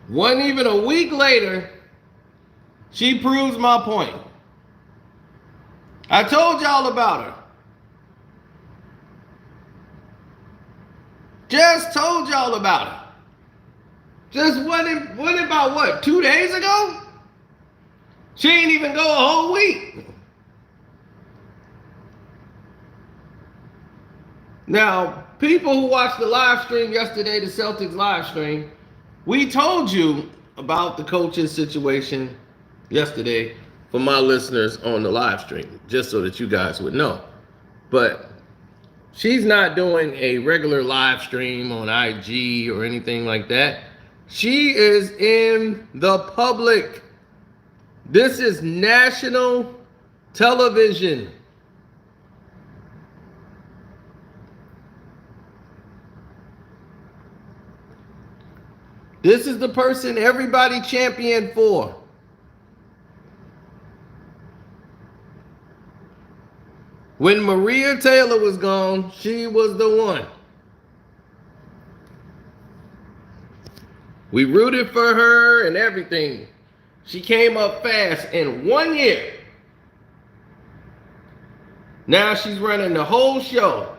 Wasn't even a week later, she proves my point. I told y'all about her. Just told y'all about her. Just wasn't about what, 2 days ago? She ain't even go a whole week. Now, people who watched the live stream yesterday, the Celtics live stream, we told you about the coaching situation yesterday for my listeners on the live stream, just so that you guys would know. But she's not doing a regular live stream on IG or anything like that. She is in the public. This is national television. This is the person everybody championed for. When Maria Taylor was gone, she was the one. We rooted for her and everything. She came up fast in 1 year. Now she's running the whole show.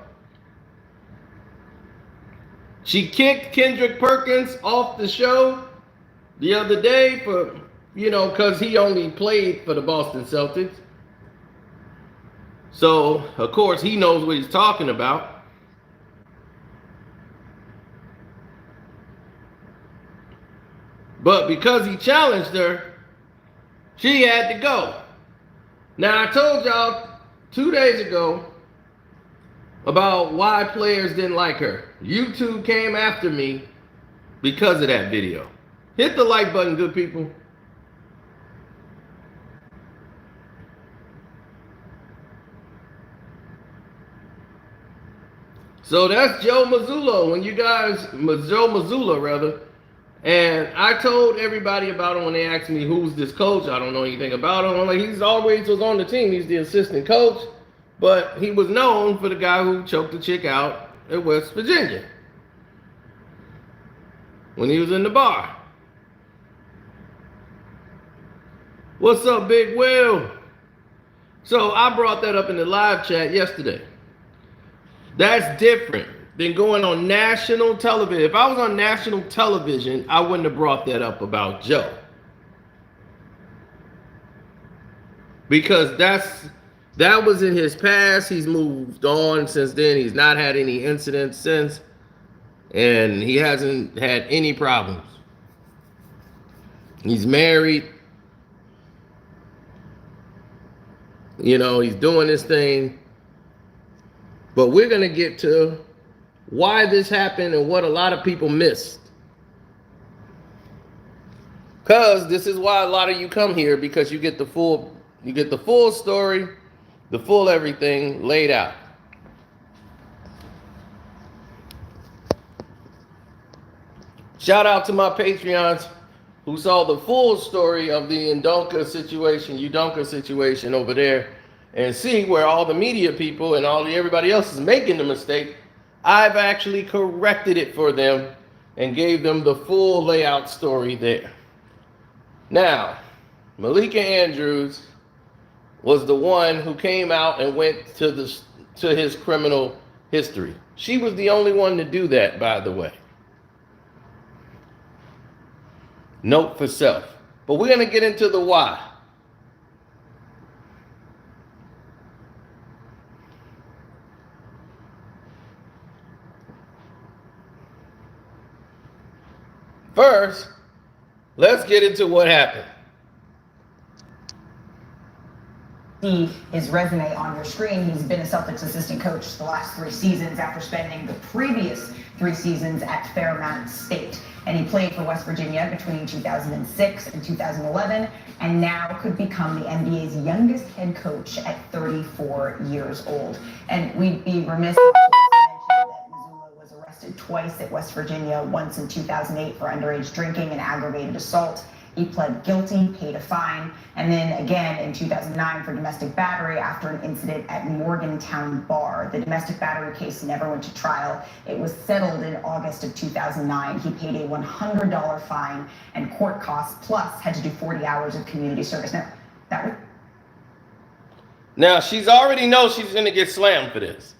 She kicked Kendrick Perkins off the show the other day for, because he only played for the Boston Celtics. So, of course, he knows what he's talking about. But because he challenged her, she had to go. Now, I told y'all 2 days ago about why players didn't like her. YouTube came after me because of that video. Hit the like button, good people. So that's Joe Mazzulla, Joe Mazzulla rather. And I told everybody about him when they asked me who's this coach. I don't know anything about him. I'm like, he's always was on the team. He's the assistant coach. But he was known for the guy who choked the chick out at West Virginia when he was in the bar. What's up, Big Will? So I brought that up in the live chat yesterday. That's different than going on national television. If I was on national television, I wouldn't have brought that up about Joe. Because that was in his past. He's moved on since then. He's not had any incidents since. And he hasn't had any problems. He's married. He's doing this thing. But we're going to get to why this happened and what a lot of people missed. Because this is why a lot of you come here, because you get the full story, the full everything laid out. Shout out to my Patreons who saw the full story of the Udoka situation over there, and see where all the media people and everybody else is making the mistake. I've actually corrected it for them and gave them the full layout story there. Now, Malika Andrews was the one who came out and went to his criminal history. She was the only one to do that, by the way. Note for self. But we're going to get into the why. First, let's get into what happened. See his resume on your screen. He's been a Celtics assistant coach the last 3 seasons after spending the previous 3 seasons at Fairmount State. And he played for West Virginia between 2006 and 2011, and now could become the NBA's youngest head coach at 34 years old. And we'd be remiss if we mentioned that Mazzulla was arrested twice at West Virginia, once in 2008 for underage drinking and aggravated assault. He pled guilty, paid a fine, and then again in 2009 for domestic battery after an incident at Morgantown Bar. The domestic battery case never went to trial. It was settled in August of 2009. He paid a $100 fine and court costs, plus had to do 40 hours of community service. Now, she's already knows she's going to get slammed for this.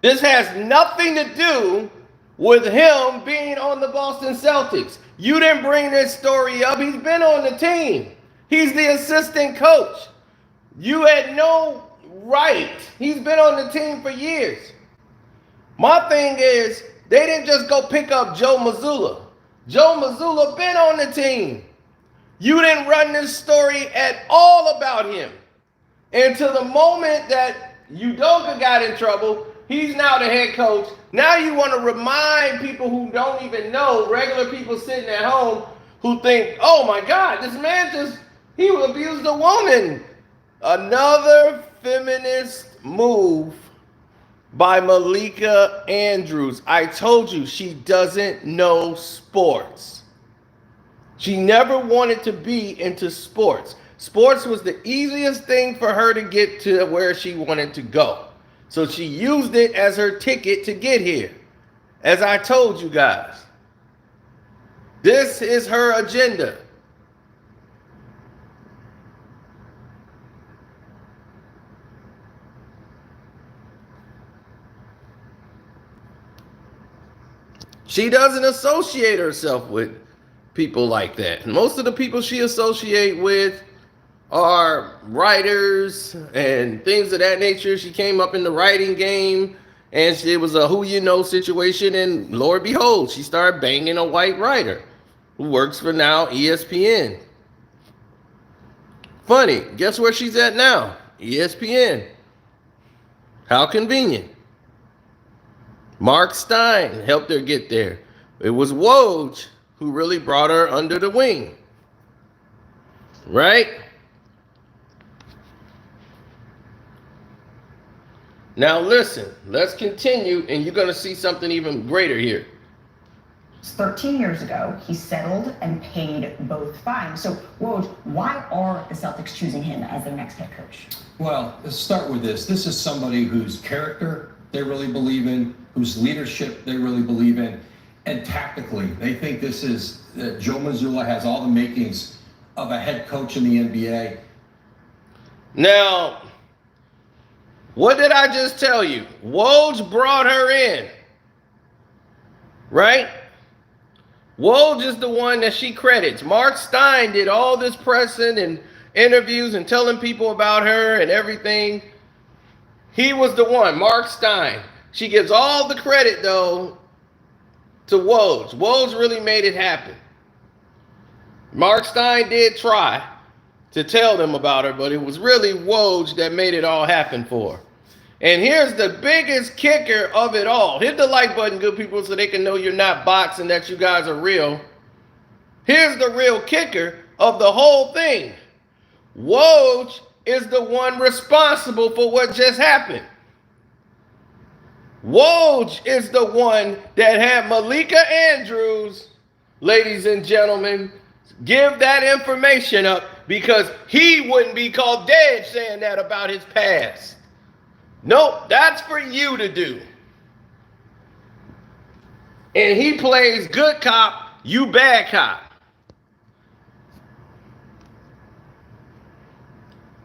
This has nothing to do with him being on the Boston Celtics. You didn't bring this story up. He's been on the team. He's the assistant coach. You had no right. He's been on the team for years. My thing is, they didn't just go pick up Joe Mazzulla. Joe Mazzulla been on the team. You didn't run this story at all about him. And to the moment that Udoka got in trouble, he's now the head coach. Now you want to remind people who don't even know, regular people sitting at home who think, oh my God, this man he abused a woman. Another feminist move by Malika Andrews. I told you, she doesn't know sports. She never wanted to be into sports. Sports was the easiest thing for her to get to where she wanted to go. So she used it as her ticket to get here. As I told you guys, this is her agenda. She doesn't associate herself with people like that. Most of the people she associates with are writers and things of that nature. She came up in the writing game, and it was a who you know situation, and Lord behold, she started banging a white writer who works for now ESPN. Funny, guess where she's at now? ESPN. How convenient. Mark Stein helped her get there. It was Woj who really brought her under the wing. Right? Now listen, let's continue, and you're going to see something even greater here. 13 years ago, he settled and paid both fines. So, Woj, why are the Celtics choosing him as their next head coach? Well, let's start with this. This is somebody whose character they really believe in, whose leadership they really believe in, and tactically, they think this is, Joe Mazzulla has all the makings of a head coach in the NBA. Now, what did I just tell you? Woj brought her in, right? Woj is the one that she credits. Mark Stein did all this pressing and interviews and telling people about her and everything. He was the one, Mark Stein. She gives all the credit, though, to Woj. Woj really made it happen. Mark Stein did try to tell them about her, but it was really Woj that made it all happen for her. And here's the biggest kicker of it all. Hit the like button, good people, so they can know you're not bots and that you guys are real. Here's the real kicker of the whole thing. Woj is the one responsible for what just happened. Woj is the one that had Malika Andrews, ladies and gentlemen, give that information up because he wouldn't be called dead saying that about his past. Nope, that's for you to do. And he plays good cop, you bad cop.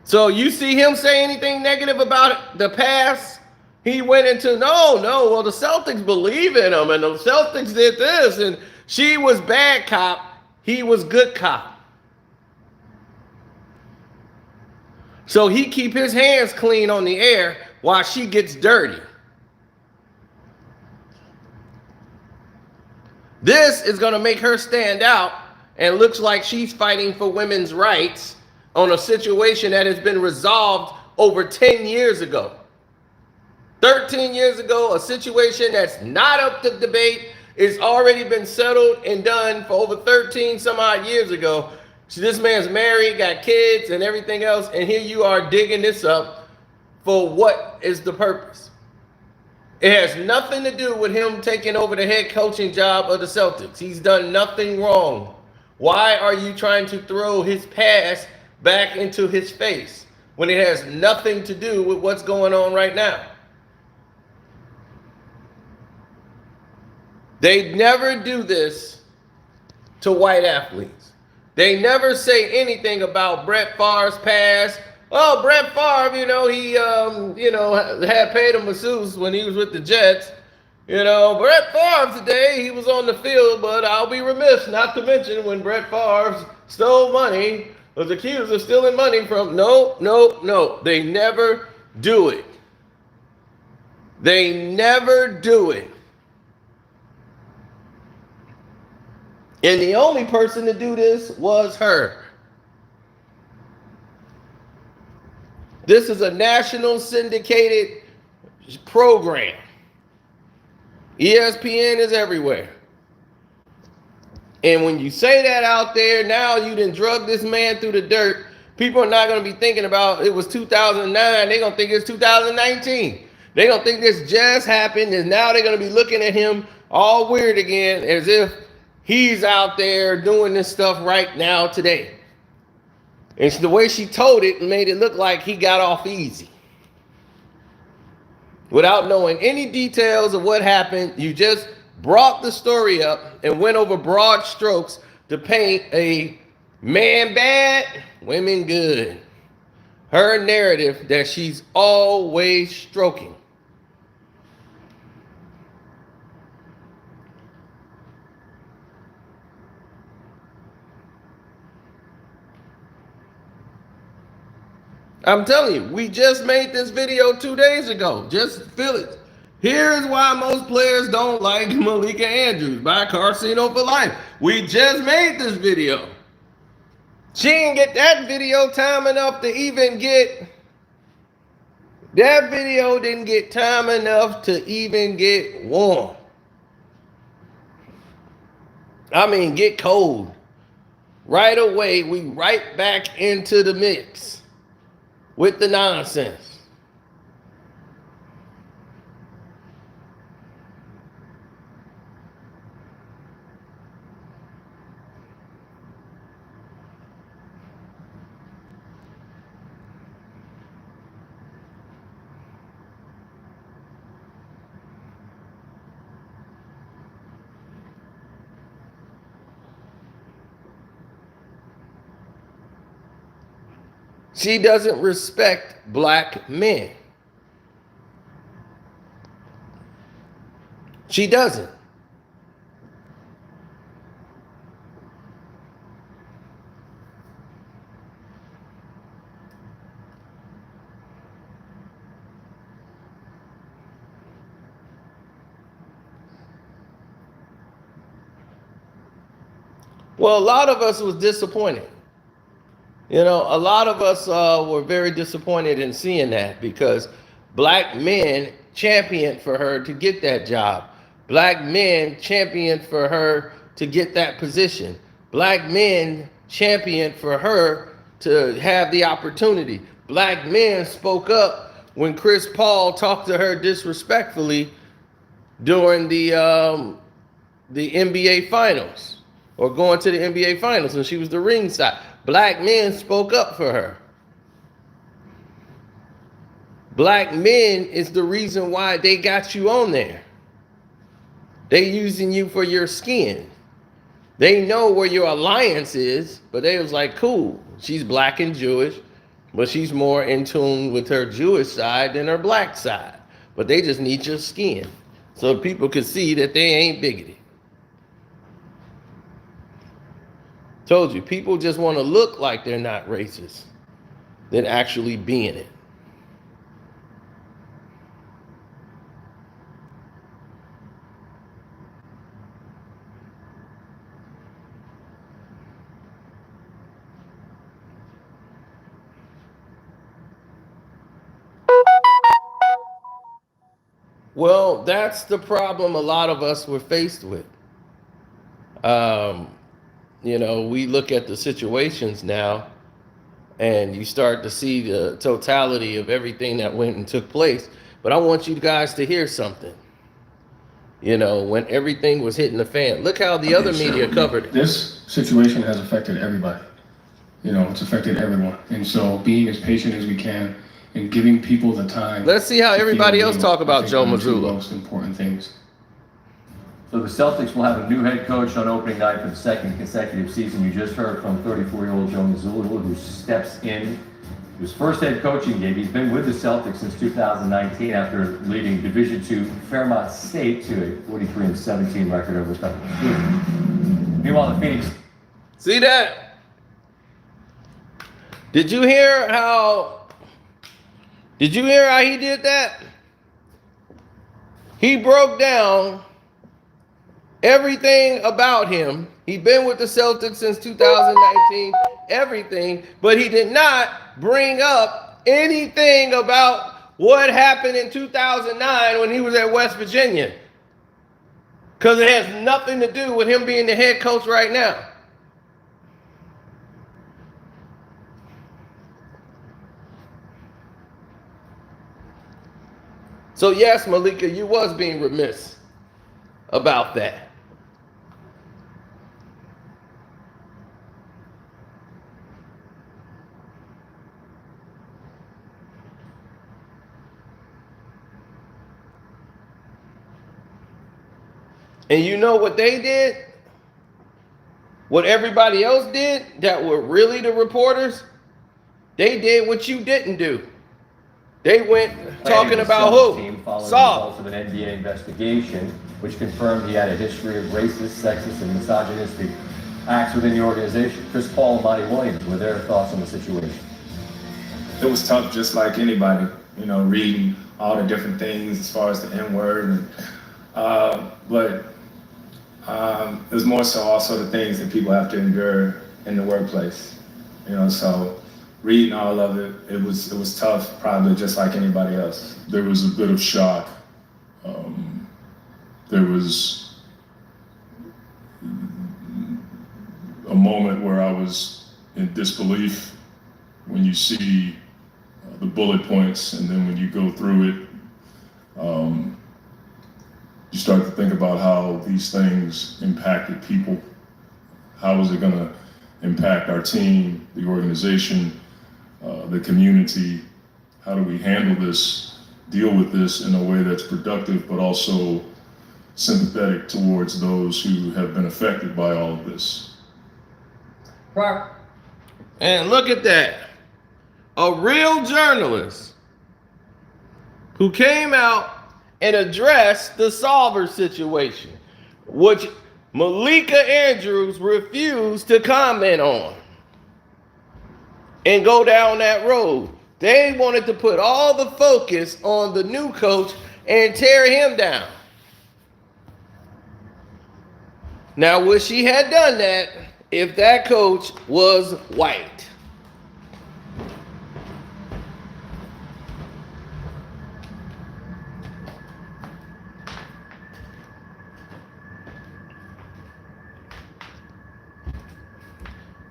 So you see him say anything negative about the past? He went into, well, the Celtics believe in him, and the Celtics did this, and she was bad cop, he was good cop. So he keep his hands clean on the air while she gets dirty. This is going to make her stand out and looks like she's fighting for women's rights on a situation that has been resolved over 10 years ago. 13 years ago, a situation that's not up to debate, it's already been settled and done for over 13 some odd years ago. So this man's married, got kids and everything else, and here you are digging this up for what is the purpose? It has nothing to do with him taking over the head coaching job of the Celtics. He's done nothing wrong Why are you trying to throw his past back into his face when it has nothing to do with what's going on right now? They never do this to white athletes. They never say anything about Brett Favre's past. Oh, Brett Favre, he, had paid a masseuse when he was with the Jets. Brett Favre today, he was on the field, but I'll be remiss not to mention when Brett Favre stole money, was accused of stealing money from, no. They never do it. They never do it. And the only person to do this was her. This is a national syndicated program. ESPN is everywhere. And when you say that out there, now you done drug this man through the dirt. People are not going to be thinking about it was 2009. They're going to think it's 2019. They're going to think this just happened. And now they're going to be looking at him all weird again as if he's out there doing this stuff right now today. And the way she told it made it look like he got off easy. Without knowing any details of what happened, you just brought the story up and went over broad strokes to paint a man bad, women good. Her narrative that she's always stroking. I'm telling you, we just made this video 2 days ago. Just feel it. Here's why most players don't like Malika Andrews by Casino for Life. We just made this video. She didn't get that video time enough to even get... That video didn't get time enough to even get warm. I mean, get cold. Right away, we right back into the mix with the nonsense. She doesn't respect black men. She doesn't. Well, a lot of us was disappointed. A lot of us were very disappointed in seeing that because black men championed for her to get that job. Black men championed for her to get that position. Black men championed for her to have the opportunity. Black men spoke up when Chris Paul talked to her disrespectfully during the NBA Finals or going to the NBA Finals and she was the ringside. Black men spoke up for her. Black men is the reason why they got you on there. They using you for your skin. They know where your alliance is, but they was like, cool, she's black and Jewish, but she's more in tune with her Jewish side than her black side. But they just need your skin so people could see that they ain't bigoted. Told you, people just want to look like they're not racist than actually being it. Well, that's the problem a lot of us were faced with. We look at the situations now and you start to see the totality of everything that went and took place. But I want you guys to hear something. you know, when everything was hitting the fan. Look how the other media covered it. This situation has affected everybody. You know, it's affected everyone. And so being as patient as we can and giving people the time. Let's see how everybody else talk about Joe are the two Mazzulla. most important things. So the Celtics will have a new head coach on opening night for the second consecutive season. You just heard from 34-year-old Joe Mazzulla, who steps in his first head coaching gig. He's been with the Celtics since 2019 after leading Division II Fairmont State to a 43-17 record over the couple of seasons. Meanwhile, the Phoenix. See that? Did you hear how he did that? He broke down everything about him. He's been with the Celtics since 2019, everything, but he did not bring up anything about what happened in 2009 when he was at West Virginia. Because it has nothing to do with him being the head coach right now. So yes, Malika, you was being remiss about that. And you know what they did? What everybody else did that were really the reporters? They did what you didn't do. They went talking about who? Saul. Of an NBA investigation, which confirmed he had a history of racist, sexist, and misogynistic acts within the organization. Chris Paul and Monty Williams were their thoughts on the situation. It was tough, just like anybody, you know, reading all the different things as far as the N-word, but it was more so also the things that people have to endure in the workplace, you know. So reading all of it, it was tough, probably just like anybody else. There was a bit of shock. There was a moment where I was in disbelief when you see the bullet points, and then when you go through it, you start to think about how these things impacted people. How is it going to impact our team, the organization, the community? How do we handle this, deal with this in a way that's productive, but also sympathetic towards those who have been affected by all of this? And look at that. A real journalist who came out and addressed the Solver situation, which Malika Andrews refused to comment on and go down that road. They wanted to put all the focus on the new coach and tear him down. Now, wish she had done that if that coach was white.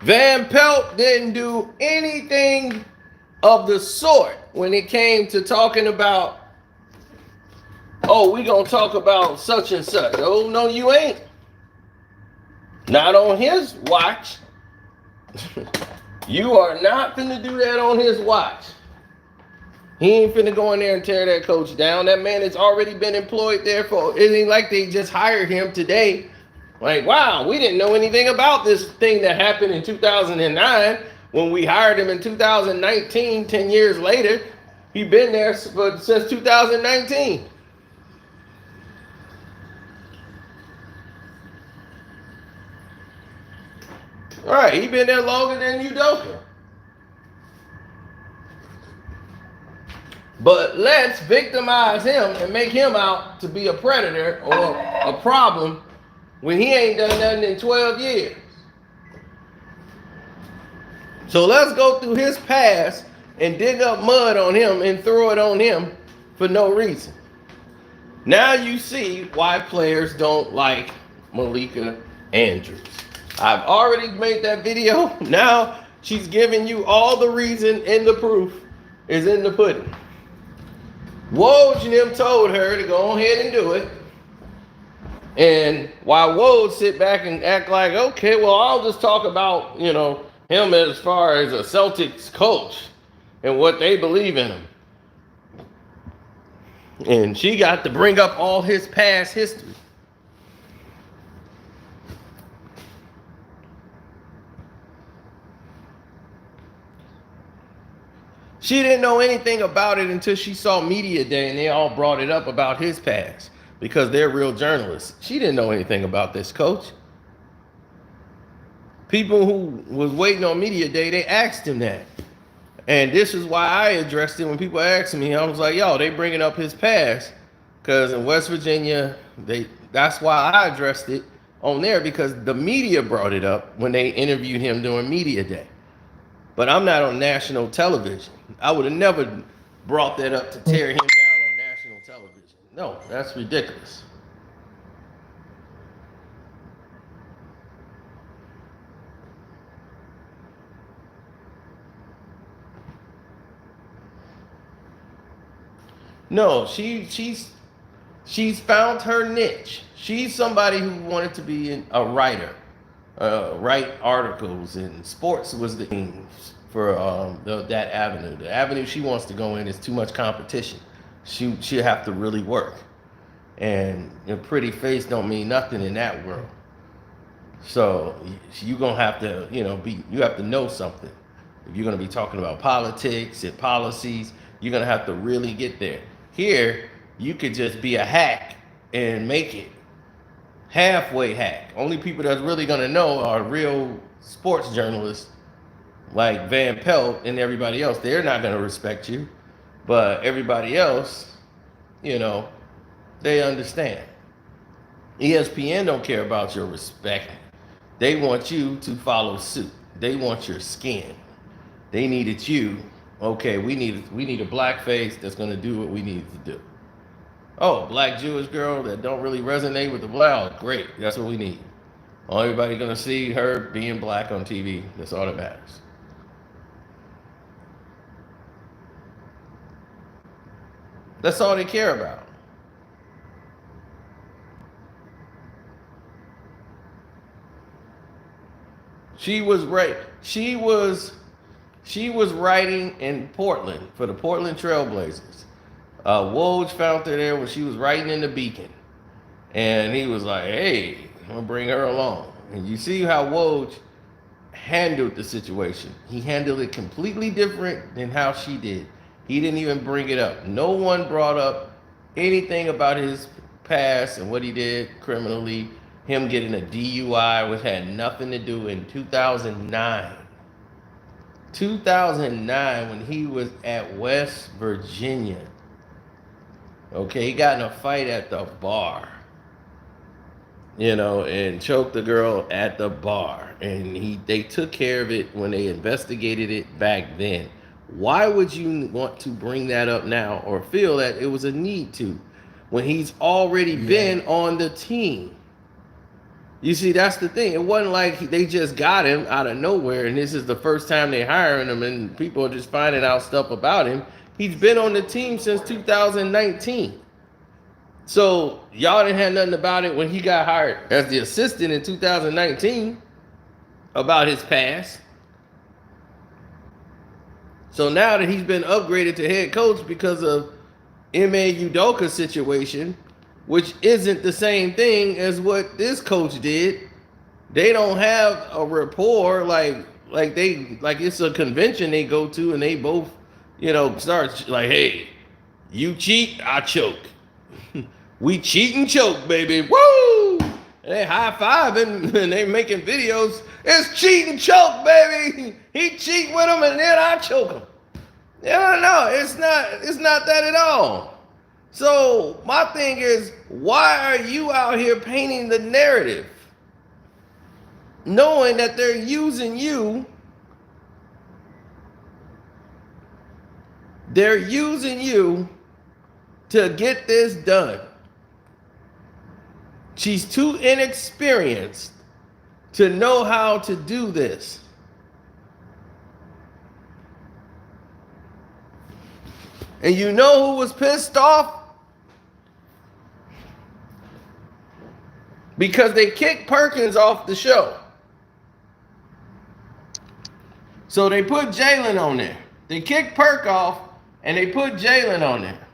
Van Pelt didn't do anything of the sort when it came to talking about, oh, we gonna talk about such and such. Oh, no, you ain't. Not on his watch. You are not finna do that on his watch. He ain't finna go in there and tear that coach down. That man has already been employed there for, it ain't like they just hired him today. Like, wow, we didn't know anything about this thing that happened in 2009 when we hired him in 2019, 10 years later. He been there since 2019. All right, he been there longer than Udoka. But let's victimize him and make him out to be a predator or a problem when he ain't done nothing in 12 years. So let's go through his past and dig up mud on him and throw it on him for no reason. Now you see why players don't like Malika Andrews. I've already made that video. Now she's giving you all the reason, and the proof is in the pudding. Woj and them told her to go ahead and do it. And while Woj sit back and act like, okay, well, I'll just talk about, him as far as a Celtics coach and what they believe in him. And she got to bring up all his past history. She didn't know anything about it until she saw Media Day and they all brought it up about his past because they're real journalists. She didn't know anything about this coach. People who was waiting on Media Day, they asked him that. And this is why I addressed it when people asked me. I was like, yo, they bringing up his past because in West Virginia, that's why I addressed it on there because the media brought it up when they interviewed him during Media Day. But I'm not on national television. I would have never brought that up to tear him down on national television. No, that's ridiculous. No, she's found her niche. She's somebody who wanted to be a writer, write articles, and sports was the thing for that avenue. The avenue she wants to go in is too much competition. She'll have to really work, and your pretty face don't mean nothing in that world. So you're gonna have to, you have to know something. If you're gonna be talking about politics and policies, you're gonna have to really get there. Here, you could just be a hack and make it. Halfway hack. Only people that's really gonna know are real sports journalists like Van Pelt and everybody else. They're not gonna respect you, but everybody else, they understand. ESPN don't care about your respect. They want you to follow suit. They want your skin. They needed you. Okay, we need a black face that's gonna do what we need to do. Oh, black Jewish girl that don't really resonate with the black. Great, that's what we need. Everybody gonna see her being black on TV. That's all that matters. That's all they care about. She was right. She was writing in Portland for the Portland Trailblazers. Woj found her there when she was writing in the Beacon. And he was like, hey, I'm gonna bring her along. And you see how Woj handled the situation. He handled it completely different than how she did. He didn't even bring it up. No one brought up anything about his past and what he did criminally. Him getting a DUI, which had nothing to do in 2009. 2009 when he was at West Virginia. Okay, he got in a fight at the bar. And choked the girl at the bar. And they took care of it when they investigated it back then. Why would you want to bring that up now or feel that it was a need to when he's already been on the team? You see, that's the thing. It wasn't like they just got him out of nowhere and this is the first time they're hiring him and people are just finding out stuff about him. He's been on the team since 2019. So y'all didn't have nothing about it when he got hired as the assistant in 2019 about his past. So now that he's been upgraded to head coach because of Ime Udoka situation, which isn't the same thing as what this coach did. They don't have a rapport like it's a convention they go to and they both, start like, hey, you cheat, I choke. We cheat and choke, baby. Woo! And they high-fiving and they making videos. It's cheat and choke, baby. He cheat with him and then I choke him. No, it's not that at all. So my thing is, why are you out here painting the narrative? Knowing that they're using you. They're using you to get this done. She's too inexperienced to know how to do this. And you know who was pissed off? because they kicked Perkins off the show. So they put Jalen on there. They kicked Perk off and they put Jalen on there.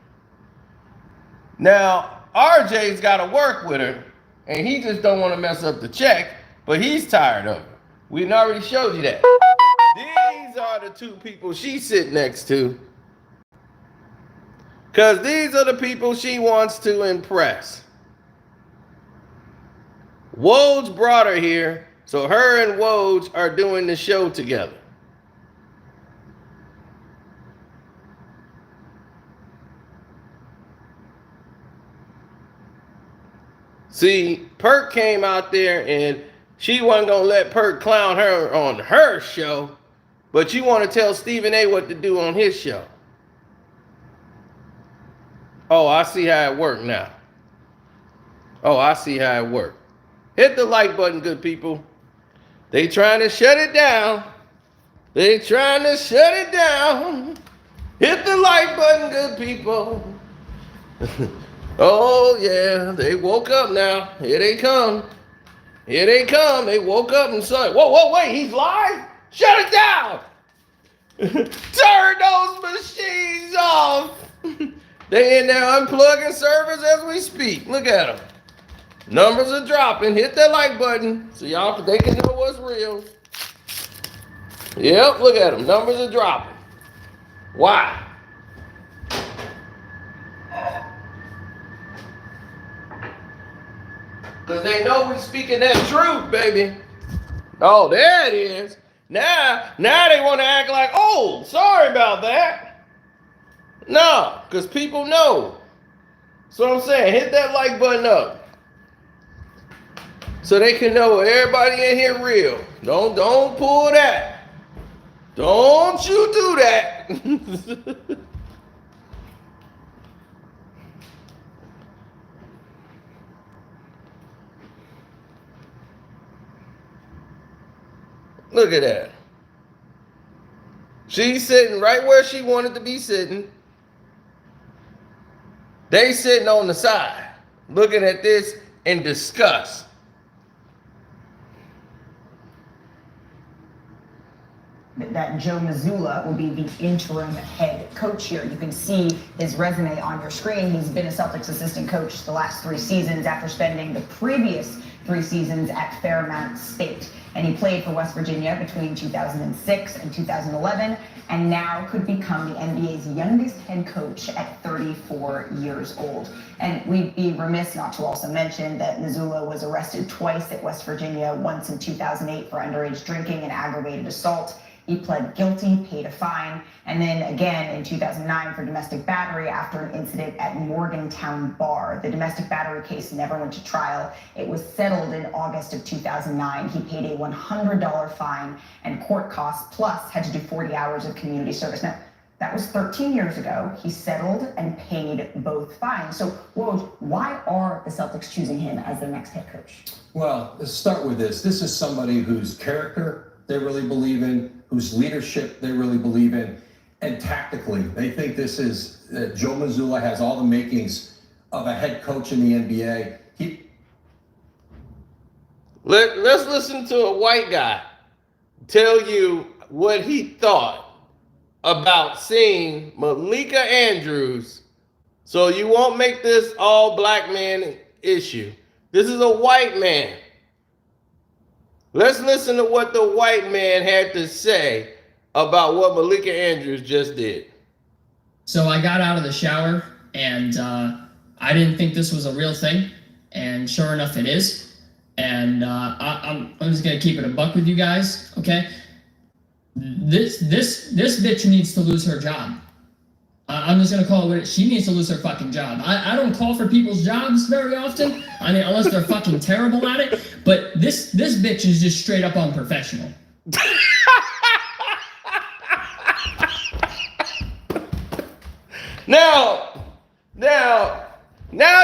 Now, RJ's got to work with her and he just don't want to mess up the check, but he's tired of it. We already showed you that. These are the two people she sit next to. Because these are the people she wants to impress. Woj brought her here, so her and Woj are doing the show together. See, Perk came out there and she wasn't going to let Perk clown her on her show, but you want to tell Stephen A. what to do on his show. Oh, I see how it worked now. Oh, I see how it worked. Hit the like button, good people. They trying to shut it down. They trying to shut it down. Hit the like button, good people. Oh, yeah, they woke up now. Here they come. Here they come. They woke up and said, whoa, wait, he's live? Shut it down. Turn those machines off. They in there unplugging servers as we speak. Look at them. Numbers are dropping. Hit that like button so y'all they can know what's real. Yep, look at them. Numbers are dropping. Why? Because they know we're speaking that truth, baby. Oh, there it is. Now they want to act like, oh, sorry about that. No, because people know. So I'm saying, hit that like button up. So they can know everybody in here real. Don't pull that. Don't you do that. Look at that. She's sitting right where she wanted to be sitting. They sitting on the side, looking at this in disgust. That Joe Mazzulla will be the interim head coach here. You can see his resume on your screen. He's been a Celtics assistant coach the last 3 seasons after spending the previous 3 seasons at Fairmount State. And he played for West Virginia between 2006 and 2011, and now could become the NBA's youngest head coach at 34 years old. And we'd be remiss not to also mention that Mazzulla was arrested twice at West Virginia, once in 2008 for underage drinking and aggravated assault. He pled guilty, paid a fine, and then again in 2009 for domestic battery after an incident at Morgantown Bar. The domestic battery case never went to trial. It was settled in August of 2009. He paid a $100 fine and court costs, plus had to do 40 hours of community service. Now, that was 13 years ago. He settled and paid both fines. So, Woj, why are the Celtics choosing him as their next head coach? Well, let's start with this. This is somebody whose character they really believe in, whose leadership they really believe in, and tactically, they think this is, Joe Mazzulla has all the makings of a head coach in the NBA. Let's listen to a white guy tell you what he thought about seeing Malika Andrews, so you won't make this all black man issue. This is a white man. Let's listen to what the white man had to say about what Malika Andrews just did. So I got out of the shower and I didn't think this was a real thing, and sure enough it is. And I'm just gonna keep it a buck with you guys, okay? This bitch needs to lose her job. I'm just gonna call it what it is. She needs to lose her fucking job. I don't call for people's jobs very often, I mean, unless they're fucking terrible at it. But this bitch is just straight up unprofessional. Now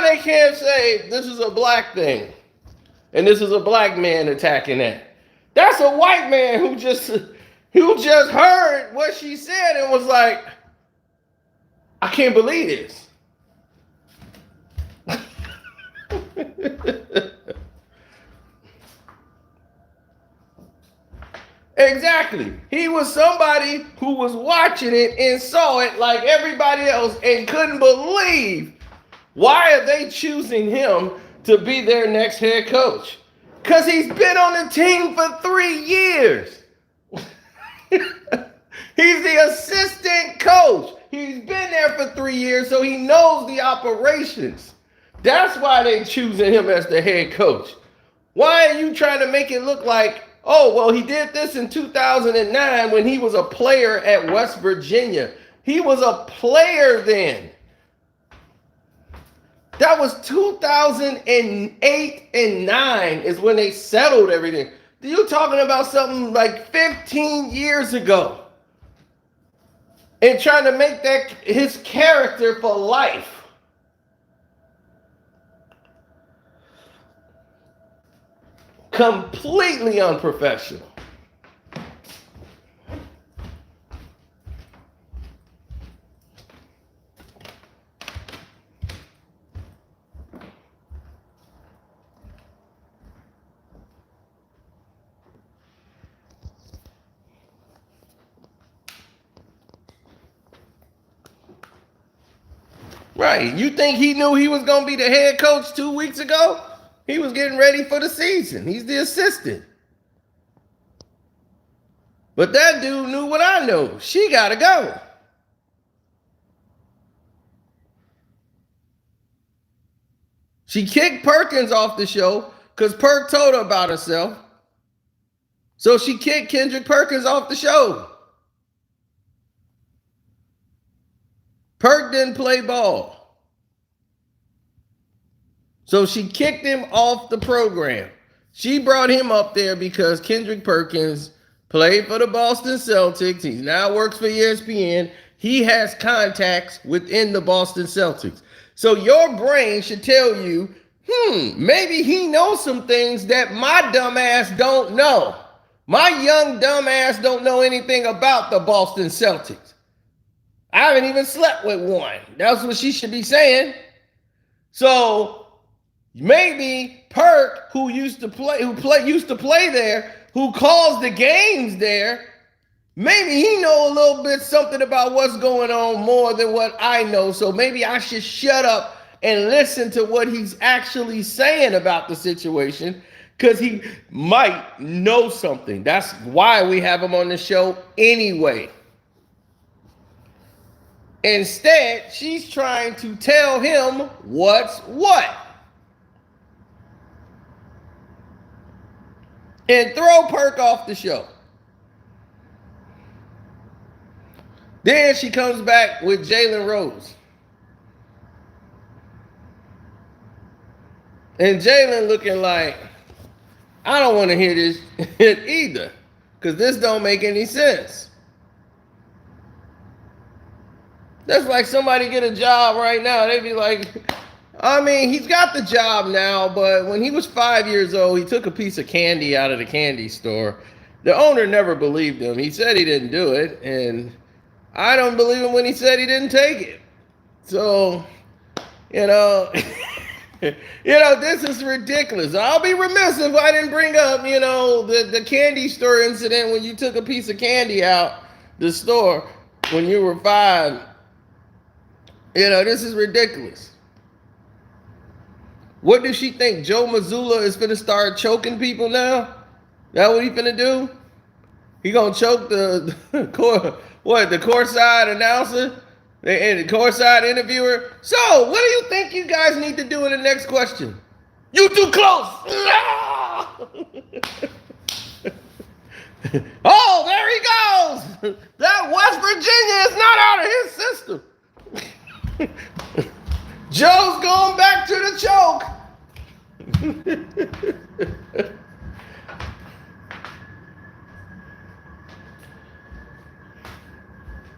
they can't say this is a black thing, and this is a black man attacking that. That's a white man who just heard what she said and was like, I can't believe this. Exactly. He was somebody who was watching it and saw it like everybody else and couldn't believe, why are they choosing him to be their next head coach? Because he's been on the team for 3 years. He's the assistant coach. He's been there for 3 years, so he knows the operations. That's why they're choosing him as the head coach. Why are you trying to make it look like, oh, well, he did this in 2009 when he was a player at West Virginia? He was a player then. That was 2008 and 9 is when they settled everything. You're talking about something like 15 years ago. And trying to make that his character for life. Completely unprofessional. Right. You think he knew he was going to be the head coach 2 weeks ago? He was getting ready for the season. He's the assistant. But that dude knew what I know. She got to go. She kicked Perkins off the show because Perk told her about herself. So she kicked Kendrick Perkins off the show. Perk didn't play ball. So she kicked him off the program. She brought him up there because Kendrick Perkins played for the Boston Celtics. He now works for ESPN. He has contacts within the Boston Celtics. So your brain should tell you, maybe he knows some things that my dumb ass don't know. My young dumb ass don't know anything about the Boston Celtics. I haven't even slept with one. That's what she should be saying. So maybe Perk, who used to play there, who calls the games there, maybe he know a little bit something about what's going on more than what I know. So maybe I should shut up and listen to what he's actually saying about the situation, because he might know something. That's why we have him on the show anyway. Instead, she's trying to tell him what's what. And throw Perk off the show. Then she comes back with Jalen Rose. And Jalen looking like, I don't want to hear this either, because this don't make any sense. That's like somebody get a job right now. They'd be like, I mean, he's got the job now, but when he was 5 years old, he took a piece of candy out of the candy store. The owner never believed him. He said he didn't do it, and I don't believe him when he said he didn't take it. So, this is ridiculous. I'll be remiss if I didn't bring up, the candy store incident when you took a piece of candy out the store when you were 5. This is ridiculous. What does she think? Joe Mazzulla is finna start choking people now? That what he finna do? He gonna choke the courtside announcer and the courtside interviewer? So, what do you think you guys need to do in the next question? You too close. Oh, there he goes. That West Virginia is not out of his system. Joe's going back to the choke.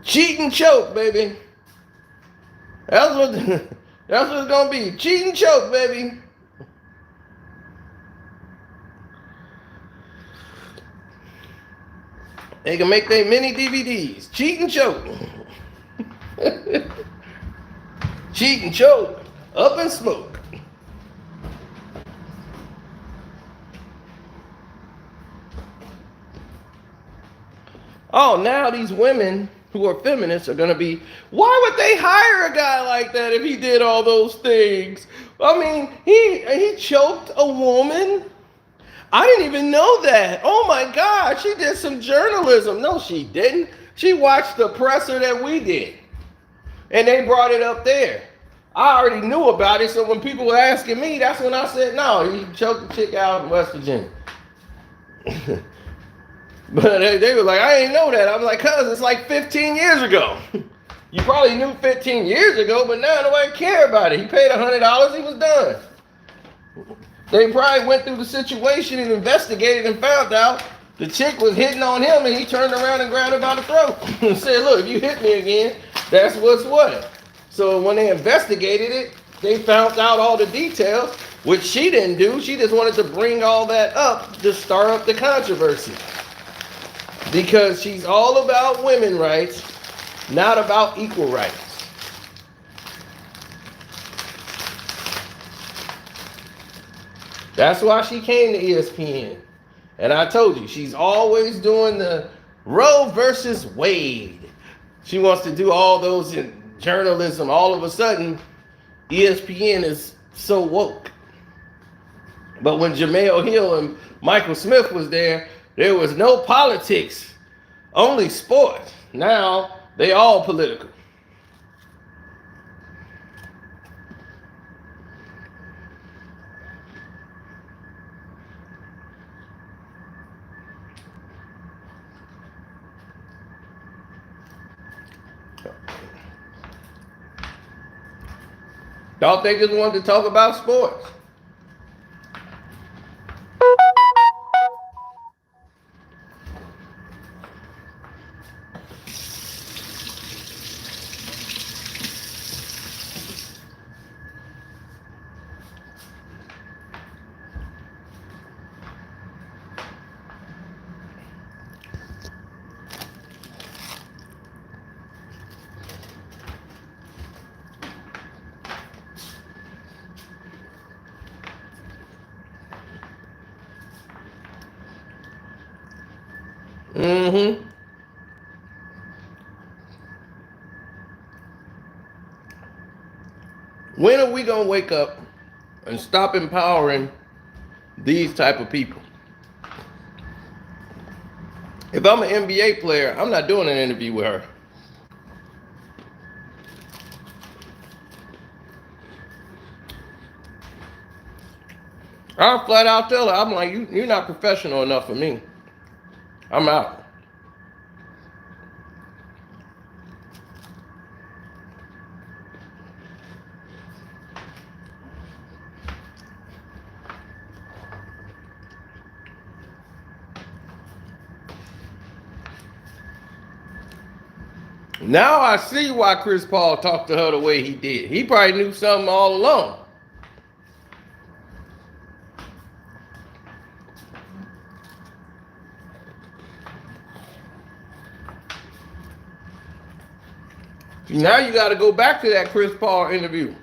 Cheat and choke, baby. That's what it's gonna be. Cheat and choke, baby. They can make their mini DVDs. Cheat and choke. Cheat and choke. Up in smoke. Oh, now these women who are feminists are gonna be, why would they hire a guy like that if he did all those things? I mean, he choked a woman. I didn't even know that. Oh my God, she did some journalism. No, she didn't. She watched the presser that we did. And they brought it up there. I already knew about it, so when people were asking me, that's when I said, no, he choked the chick out in West Virginia. But they were like, I didn't know that. I'm like, cuz it's like 15 years ago. You probably knew 15 years ago, but now nobody care about it. He paid $100, he was done. They probably went through the situation and investigated and found out the chick was hitting on him, and he turned around and grabbed her by the throat and said, look, if you hit me again, that's what's what. So when they investigated it, they found out all the details, which she didn't do. She just wanted to bring all that up to stir up the controversy. Because she's all about women's rights, not about equal rights. That's why she came to ESPN. And I told you, she's always doing the Roe versus Wade. She wants to do all those in journalism. All of a sudden, ESPN is so woke. But when Jamel Hill and Michael Smith was there was no politics, only sports. Now, they all political. Thought they just wanted to talk about sports. Mm-hmm. When are we gonna wake up and stop empowering these type of people? If I'm an NBA player, I'm not doing an interview with her. I'll flat out tell her, I'm like, you're not professional enough for me. I'm out. Now I see why Chris Paul talked to her the way he did. He probably knew something all along. Now you got to go back to that Chris Paul interview.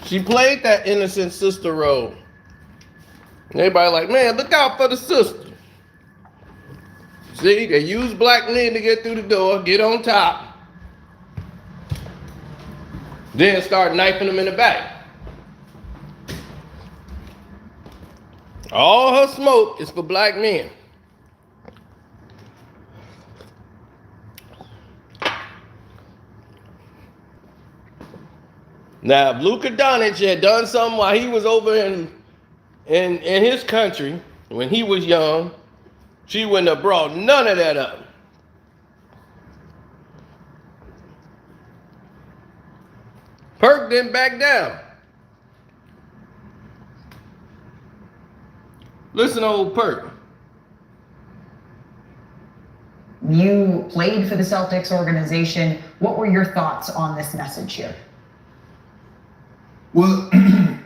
She played that innocent sister role. And everybody like, man, look out for the sister. See, they use black men to get through the door, get on top, then start knifing them in the back. All her smoke is for black men. Now, if Luka Doncic had done something while he was over in his country when he was young, she wouldn't have brought none of that up. Perk didn't back down. Listen to old Perk. You played for the Celtics organization. What were your thoughts on this message here? Well,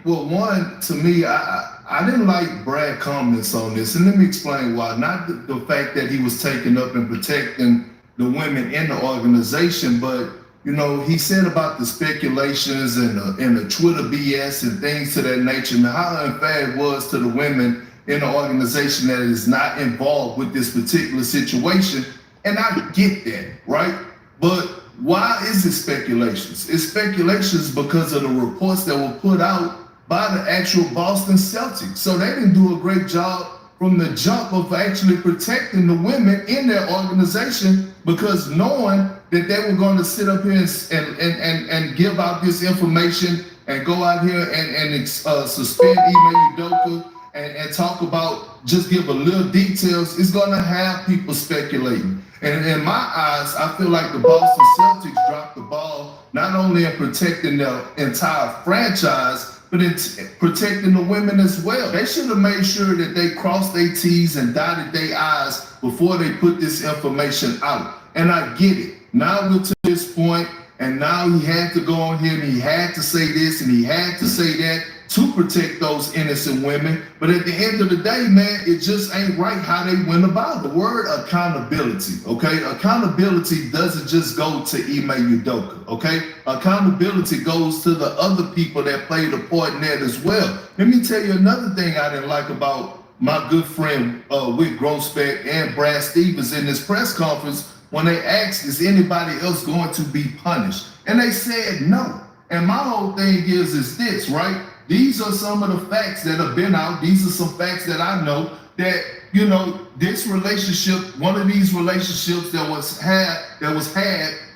one, to me, I didn't like Brad comments on this, and let me explain why. Not the fact that he was taking up and protecting the women in the organization, but You know, he said about the speculations and the Twitter BS and things to that nature, and how unfair it was to the women in the organization that is not involved with this particular situation. And I get that, right? But why is it speculations? It's speculations because of the reports that were put out by the actual Boston Celtics. So they didn't do a great job from the jump of actually protecting the women in their organization, because knowing that they were going to sit up here and give out this information and go out here and suspend Ime Udoka and talk about, just give a little details, is going to have people speculating. And in my eyes, I feel like the Boston Celtics dropped the ball, not only in protecting their entire franchise, but in protecting the women as well. They should have made sure that they crossed their T's and dotted their I's before they put this information out. And I get it. Now we're to this point, and now he had to go on here and he had to say this and he had to say that to protect those innocent women. But at the end of the day, man, it just ain't right how they went about the word accountability, okay? Accountability doesn't just go to Ime Udoka, okay? Accountability goes to the other people that played a part in that as well. Let me tell you another thing I didn't like about my good friend Wick Grossbeck and Brad Stevens in this press conference when they asked, is anybody else going to be punished? And they said no. And my whole thing is this, right? These are some of the facts that have been out. These are some facts that I know that, you know, this relationship, one of these relationships that was had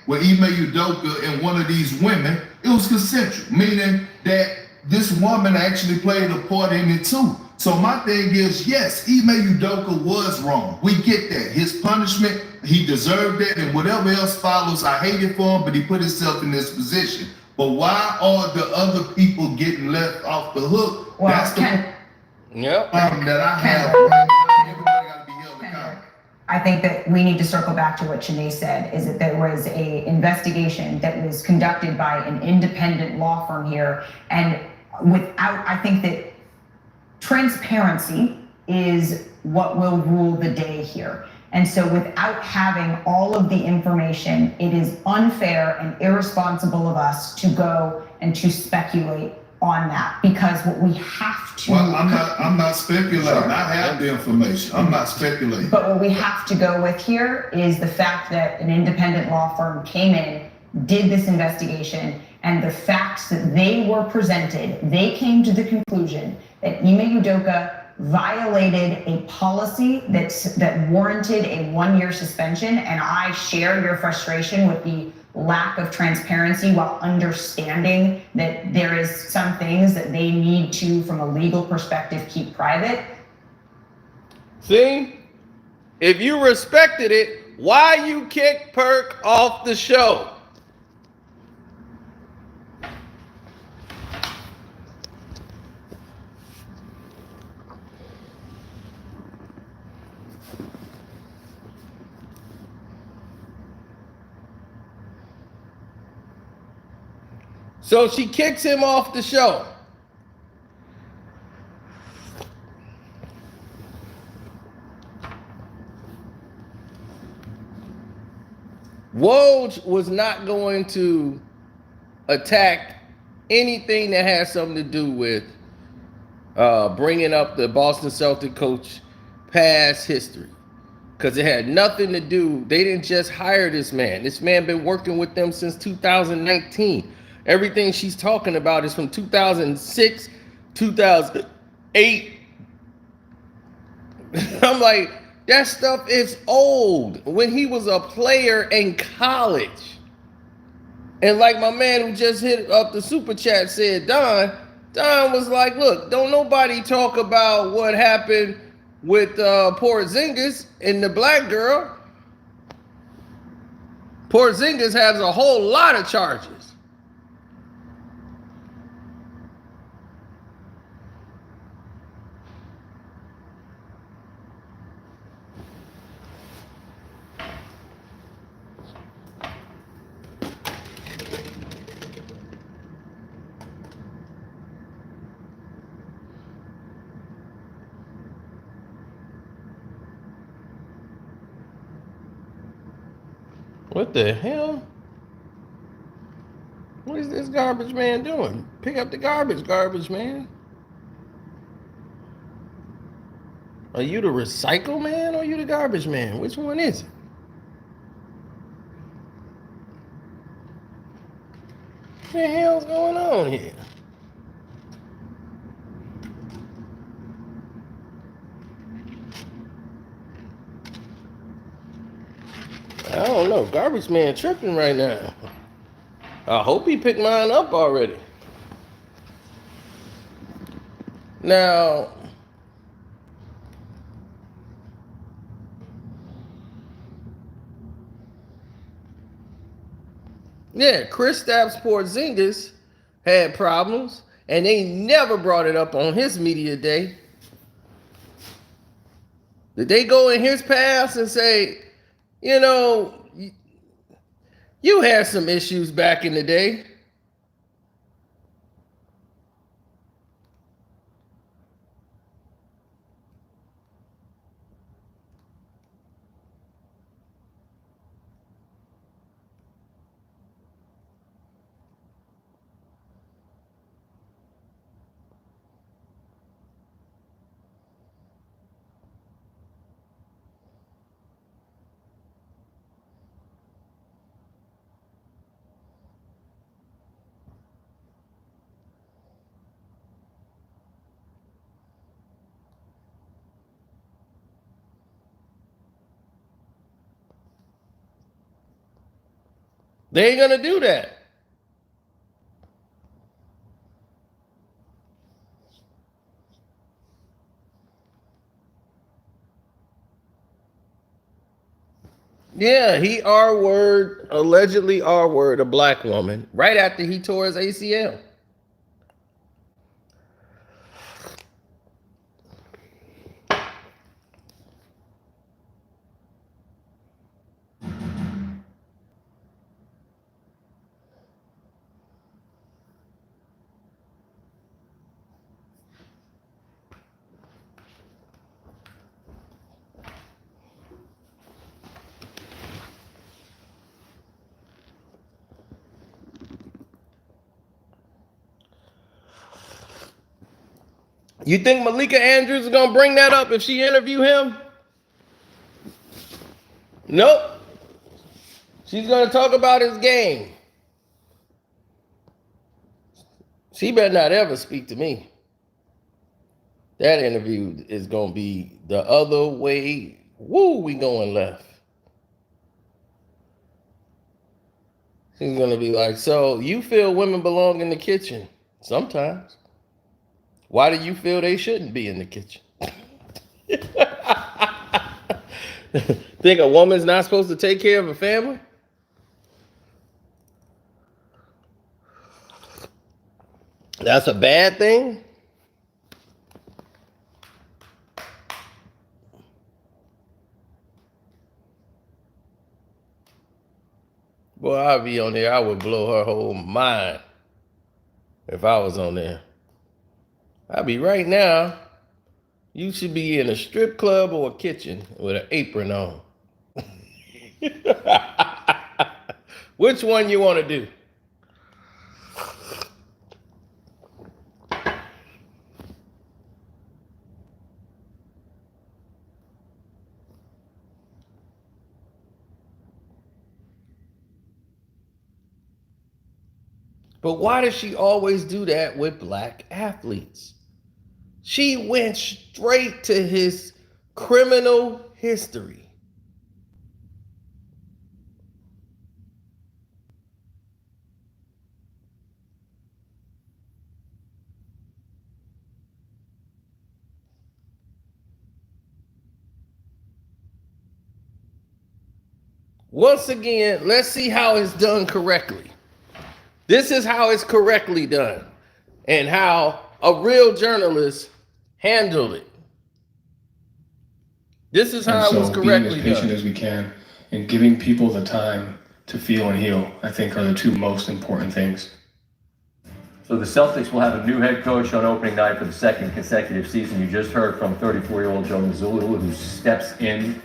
with Ime Udoka and one of these women, it was consensual, meaning that this woman actually played a part in it too. So my thing is, yes, Ime Udoka was wrong. We get that. His punishment, he deserved it, and whatever else follows, I hate it for him, but he put himself in this position. But why are the other people getting left off the hook? Well, that's the problem that I have. Everybody got to be held accountable. I think that we need to circle back to what Shanae said, is that there was a investigation that was conducted by an independent law firm here. And I think that transparency is what will rule the day here. And so without having all of the information, it is unfair and irresponsible of us to go and to speculate on that, because what we have to— Well, I'm not speculating. Sure. I have the information. I'm not speculating. But what we have to go with here is the fact that an independent law firm came in, did this investigation, and the facts that they were presented, they came to the conclusion that Ime Udoka violated a policy that warranted a 1-year suspension. And I share your frustration with the lack of transparency, while understanding that there is some things that they need to, from a legal perspective, keep private. See, if you respected it, why you kick Perk off the show? So she kicks him off the show. Woj was not going to attack anything that has something to do with bringing up the Boston Celtics coach past history, because it had nothing to do. They didn't just hire this man. This man been working with them since 2019. Everything she's talking about is from 2006, 2008. I'm like, that stuff is old. When he was a player in college. And like my man who just hit up the super chat said, Don was like, look, don't nobody talk about what happened with Porzingis and the black girl. Porzingis has a whole lot of charges. What the hell? What is this garbage man doing? Pick up the garbage man. Are you the recycle man or are you the garbage man? Which one is it? What the hell's going on here? I don't know. Garbage man tripping right now. I hope he picked mine up already. Now, yeah, Kristaps Porzingis had problems, and they never brought it up on his media day. Did they go in his past and say, you know, you had some issues back in the day? They ain't gonna do that. Yeah, he allegedly R-word a black woman right after he tore his ACL. You think Malika Andrews is gonna bring that up if she interview him? Nope. She's gonna talk about his game. She better not ever speak to me. That interview is gonna be the other way. Woo, we going left. She's gonna be like, so you feel women belong in the kitchen? Sometimes. Why do you feel they shouldn't be in the kitchen? Think a woman's not supposed to take care of a family? That's a bad thing? Boy, I'd be on there. I would blow her whole mind if I was on there. I'd be right now. You should be in a strip club or a kitchen with an apron on. Which one you want to do? But why does she always do that with black athletes? She went straight to his criminal history. Once again, let's see how it's done correctly. This is how it's correctly done and how a real journalist handled it. This is how it was correctly being as patient done. as we can and giving people the time to feel and heal, I think, are the two most important things. So the Celtics will have a new head coach on opening night for the second consecutive season. You just heard from 34-year-old Joe Mazzulla, who steps in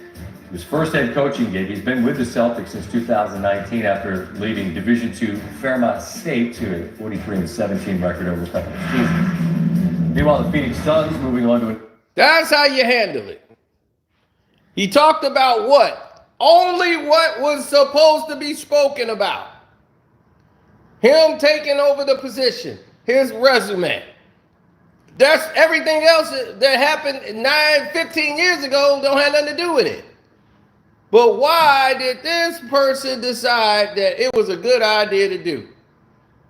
His first head coaching gig. He's been with the Celtics since 2019 after leading Division II Fairmont State to a 43-17 record over a couple of seasons. Meanwhile, the Phoenix Suns moving on to That's how you handle it. He talked about what? Only what was supposed to be spoken about. Him taking over the position, his resume. That's everything else that happened 15 years ago don't have nothing to do with it. But why did this person decide that it was a good idea to do?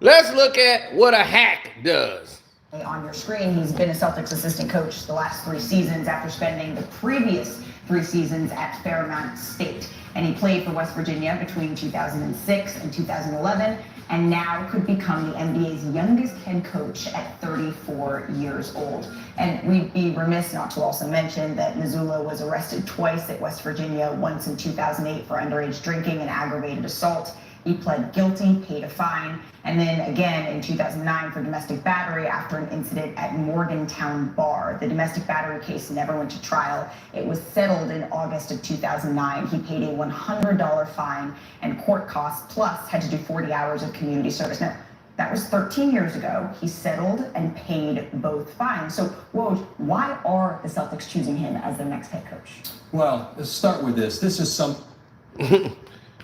Let's look at what a hack does. On your screen, he's been a Celtics assistant coach the last 3 seasons after spending the previous 3 seasons at Fairmont State. And he played for West Virginia between 2006 and 2011, and now could become the NBA's youngest head coach at 34 years old. And we'd be remiss not to also mention that Mazzulla was arrested twice at West Virginia, once in 2008 for underage drinking and aggravated assault. He pled guilty, paid a fine, and then again in 2009 for domestic battery after an incident at Morgantown Bar. The domestic battery case never went to trial. It was settled in August of 2009. He paid a $100 fine and court costs, plus had to do 40 hours of community service. Now, that was 13 years ago. He settled and paid both fines. So, Woj, why are the Celtics choosing him as their next head coach? Well, let's start with this. This is some.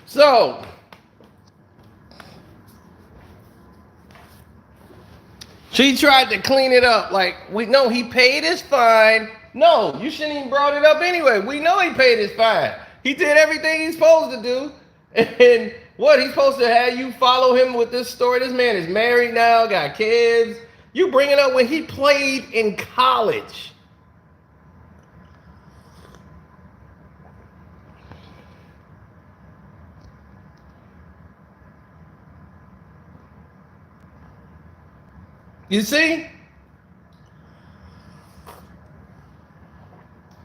So, she tried to clean it up like, we know he paid his fine. No, you shouldn't even brought it up anyway. We know he paid his fine. He did everything he's supposed to do. And what, he's supposed to have you follow him with this story? This man is married now, got kids. You bring it up when he played in college. You see?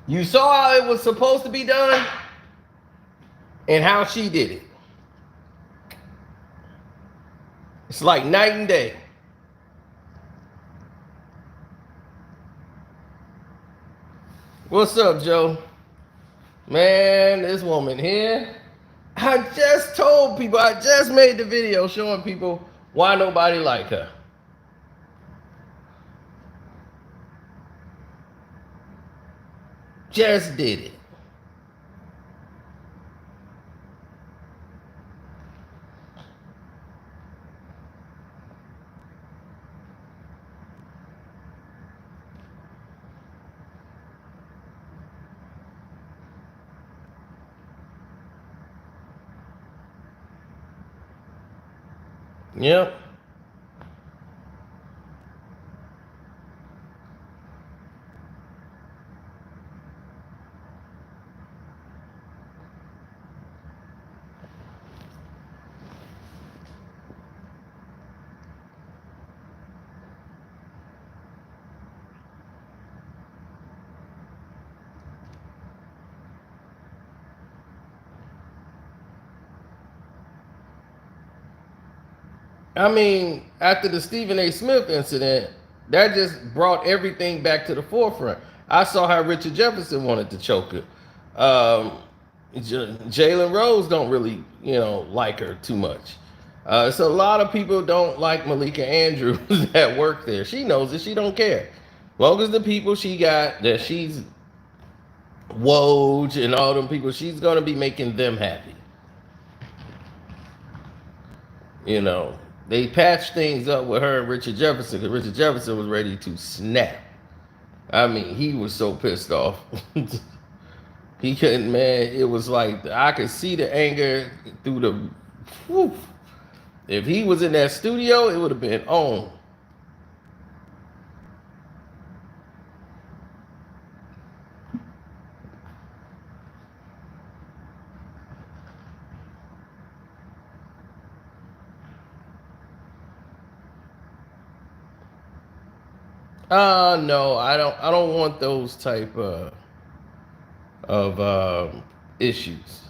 You saw how it was supposed to be done and how she did it. It's like night and day. What's up, Joe? Man, this woman here. I just told people, I just made the video showing people why nobody like her. Just did it. Yep. I mean, after the Stephen A. Smith incident, that just brought everything back to the forefront. I saw how Richard Jefferson wanted to choke her. Jalen Rose don't really, like her too much. So a lot of people don't like Malika Andrews that work there. She knows it. She don't care. As long as the people she got, that she's Woj and all them people, she's going to be making them happy. They patched things up with her and Richard Jefferson because Richard Jefferson was ready to snap. I mean, he was so pissed off. He couldn't, man. It was like, I could see the anger through the, whew. If he was in that studio, it would have been on. No, I don't want those type of issues.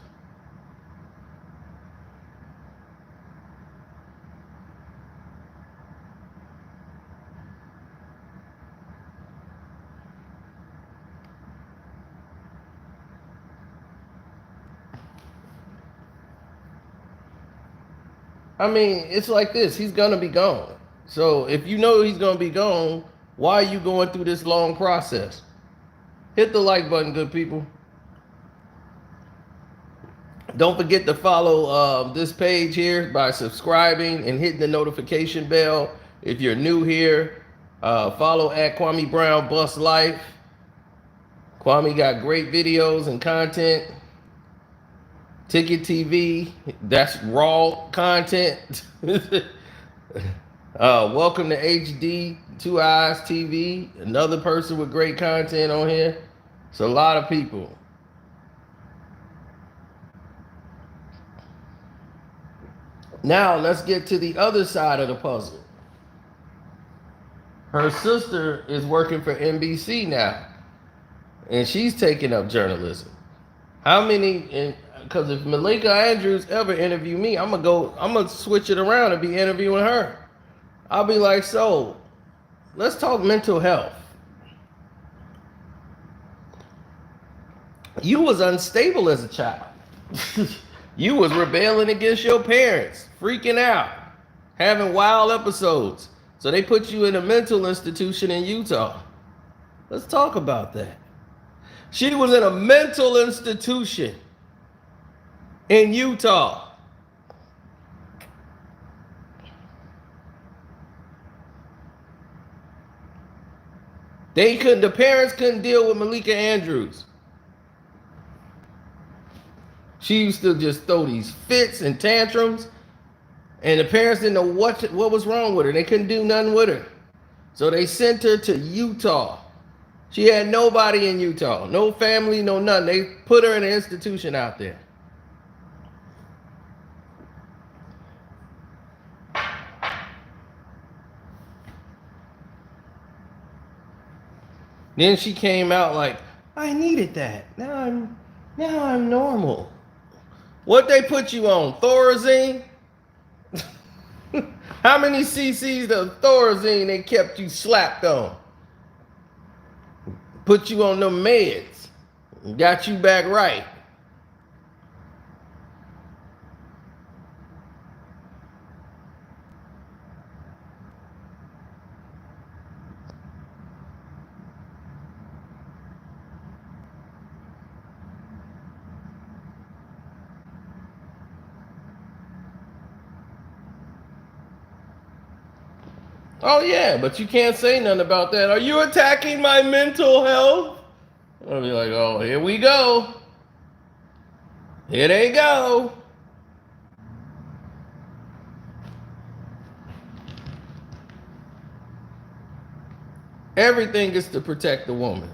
I mean, it's like this. He's gonna be gone. So if you know he's gonna be gone, why are you going through this long process? Hit the like button, good people. Don't forget to follow this page here by subscribing and hitting the notification bell. If you're new here, follow at Kwame Brown Bust Life. Kwame got great videos and content. Ticket TV, that's raw content. Welcome to HD, Two Eyes TV, another person with great content on here. It's a lot of people. Now let's get to the other side of the puzzle. Her sister is working for NBC now, and she's taking up journalism. How many? Because if Malika Andrews ever interview me, I'm gonna switch it around and be interviewing her. I'll be like, so let's talk mental health. You was unstable as a child. You was rebelling against your parents, freaking out, having wild episodes. So they put you in a mental institution in Utah. Let's talk about that. She was in a mental institution in Utah. The parents couldn't deal with Malika Andrews. She used to just throw these fits and tantrums, and the parents didn't know what was wrong with her. They couldn't do nothing with her. So they sent her to Utah. She had nobody in Utah, no family, no nothing. They put her in an institution out there. Then she came out like, I needed that. Now I'm normal. What they put you on? Thorazine? How many cc's of Thorazine they kept you slapped on? Put you on them meds. Got you back right. Oh yeah, but you can't say nothing about that. Are you attacking my mental health? I'll be like, oh, here we go. Here they go. Everything is to protect the woman.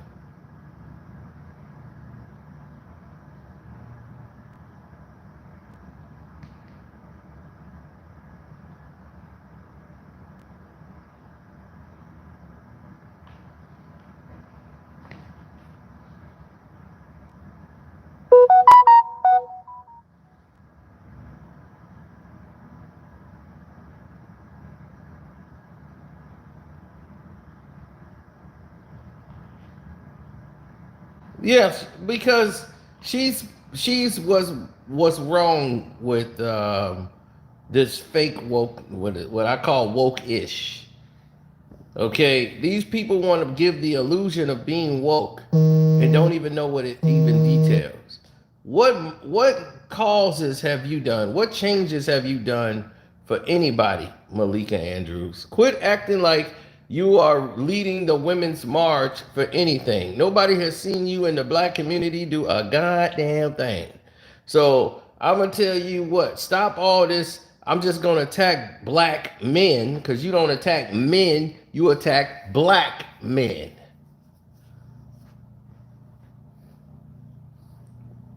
Yes, because she's what's wrong with this fake woke, what I call woke-ish. Okay, these people want to give the illusion of being woke and don't even know what it even details. What causes have you done? What changes have you done for anybody, Malika Andrews? Quit acting like you are leading the women's march for anything. Nobody has seen you in the black community do a goddamn thing. So I'm gonna tell you what, stop all this. I'm just gonna attack black men, because you don't attack men, you attack black men.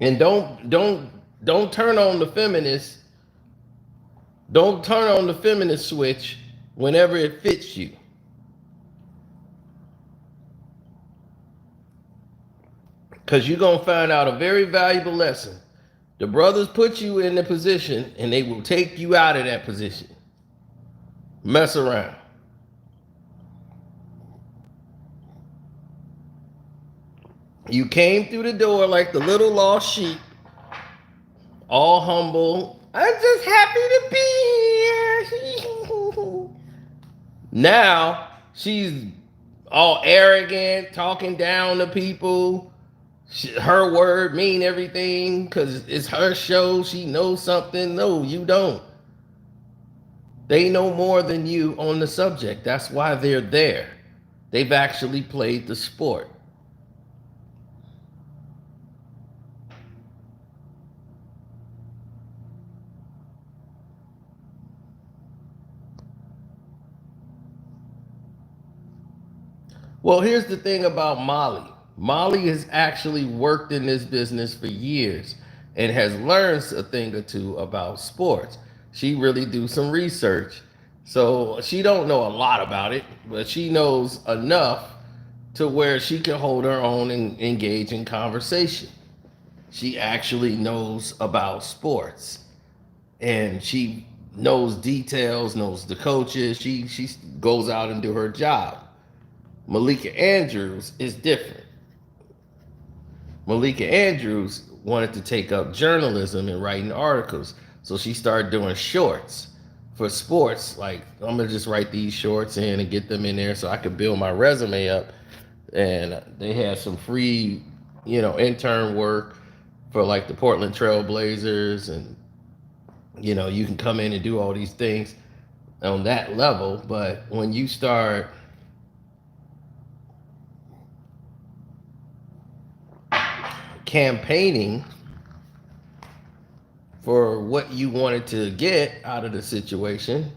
And don't turn on the feminists. Don't turn on the feminist switch whenever it fits you. Because you're going to find out a very valuable lesson. The brothers put you in the position and they will take you out of that position. Mess around. You came through the door like the little lost sheep, all humble. I'm just happy to be Now she's all arrogant, talking down to people. Her word mean everything because it's her show. She knows something. No, you don't. They know more than you on the subject. That's why they're there. They've actually played the sport. Well, here's the thing about Molly. Molly has actually worked in this business for years and has learned a thing or two about sports. She really do some research. So she don't know a lot about it, but she knows enough to where she can hold her own and engage in conversation. She actually knows about sports and she knows details, knows the coaches. She goes out and do her job. Malika Andrews is different. Malika Andrews wanted to take up journalism and writing articles. So she started doing shorts for sports. Like, I'm going to just write these shorts in and get them in there so I could build my resume up. And they had some free, intern work for like the Portland Trail Blazers. And, you can come in and do all these things on that level. But when you start campaigning for what you wanted to get out of the situation,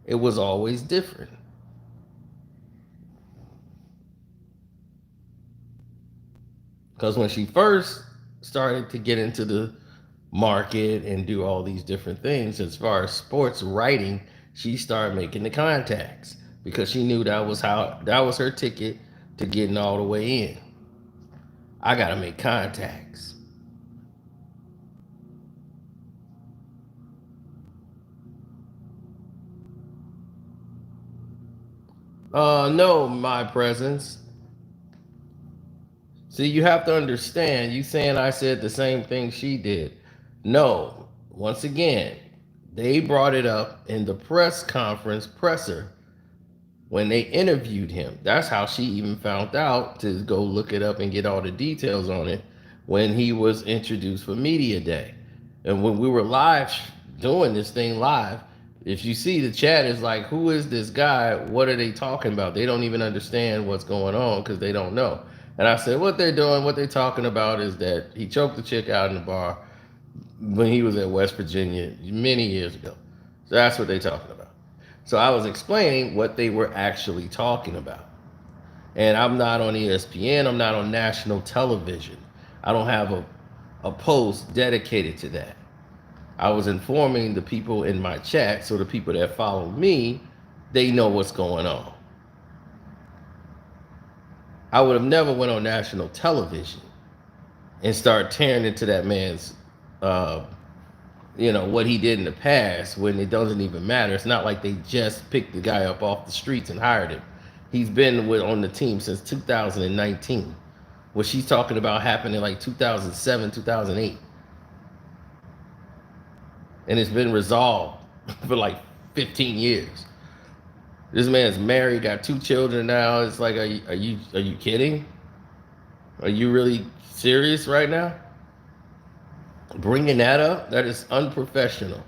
it was always different. Because when she first started to get into the market and do all these different things, as far as sports writing, she started making the contacts because she knew that was her ticket to getting all the way in. I got to make contacts. No, my presence. See, you have to understand, you saying I said the same thing she did. No, once again, they brought it up in the press conference presser when they interviewed him. That's how she even found out to go look it up and get all the details on it when he was introduced for Media Day. And when we were live doing this thing live, if you see the chat is like, who is this guy? What are they talking about? They don't even understand what's going on because they don't know. And I said, what they're talking about is that he choked the chick out in the bar when he was at West Virginia many years ago. So that's what they're talking about. So I was explaining what they were actually talking about. And I'm not on ESPN. I'm not on national television. I don't have a post dedicated to that. I was informing the people in my chat, so the people that follow me, they know what's going on. I would have never went on national television and start tearing into that man's, what he did in the past when it doesn't even matter. It's not like they just picked the guy up off the streets and hired him. He's been on the team since 2019. What she's talking about happened in like 2007, 2008. And it's been resolved for like 15 years. This man's married, got 2 children now. It's like, are you kidding? Are you really serious right now? Bringing that up, that is unprofessional.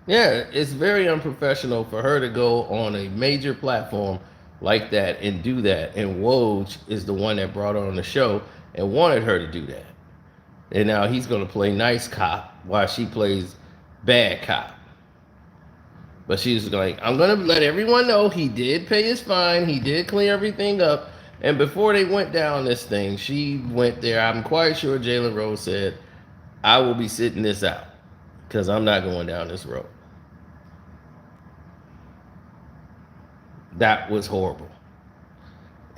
Yeah, it's very unprofessional for her to go on a major platform like that and do that. And Woj is the one that brought her on the show and wanted her to do that. And now he's going to play nice cop while she plays bad cop. But she's like, I'm going to let everyone know he did pay his fine. He did clean everything up. And before they went down this thing, she went there. I'm quite sure Jalen Rose said, I will be sitting this out because I'm not going down this road. That was horrible.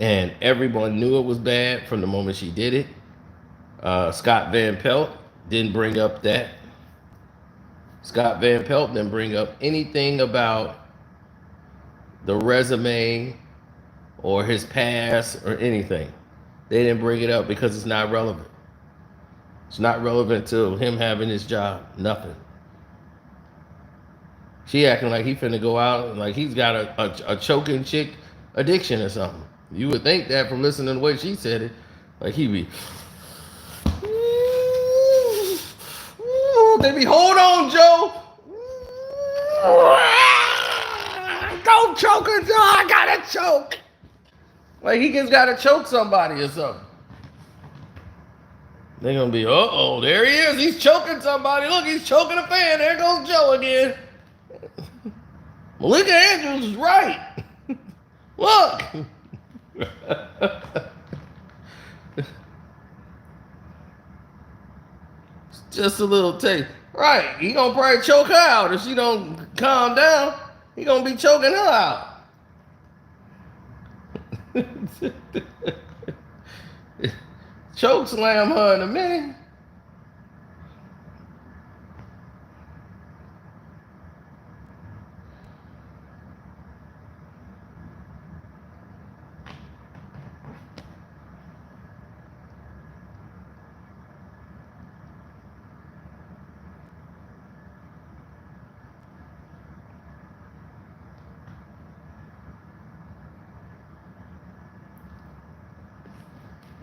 And everyone knew it was bad from the moment she did it. Scott Van Pelt didn't bring up that. Scott Van Pelt didn't bring up anything about the resume or his past or anything. They didn't bring it up because it's not relevant. It's not relevant to him having his job. Nothing. She acting like he finna go out and like he's got a choking chick addiction or something. You would think that from listening to the way she said it. Like he be, they be, hold on, Joe. Don't choke her, Joe. I gotta choke. Like he just gotta choke somebody or something. They're gonna be, uh-oh, there he is. He's choking somebody. Look, he's choking a fan. There goes Joe again. Malika Andrews is right. Look. Just a little taste. Right. He gonna probably choke her out. If she don't calm down, he gonna be choking her out. Choke slam her in a minute.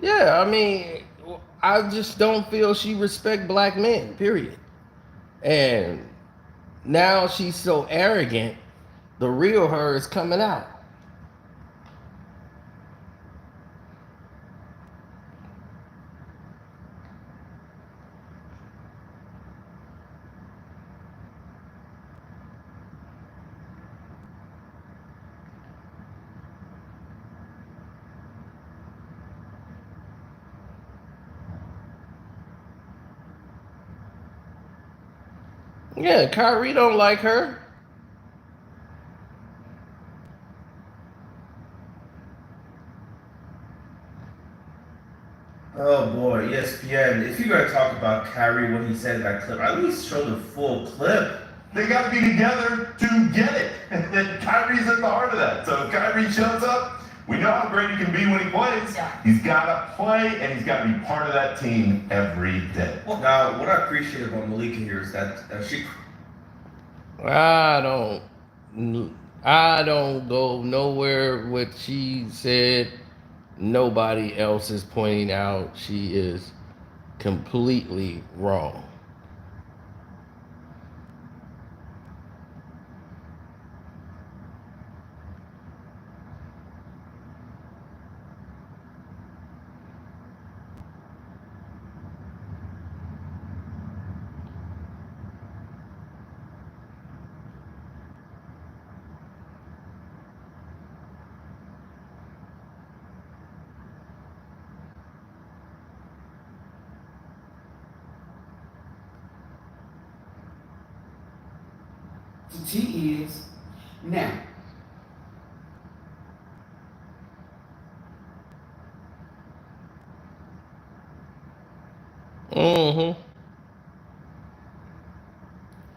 Yeah, I mean, I just don't feel she respect black men, period. And now she's so arrogant, the real her is coming out. Yeah, Kyrie don't like her. Oh boy, ESPN. If you're gonna talk about Kyrie, what he said in that clip, at least show the full clip. They got to be together to get it. And Kyrie's at the heart of that. So if Kyrie shows up, we know how great he can be when he plays. Yeah. He's got to play, and he's got to be part of that team every day. Well, now, what I appreciate about Malika here is that she. I don't go nowhere what she said. Nobody else is pointing out she is completely wrong. She is now.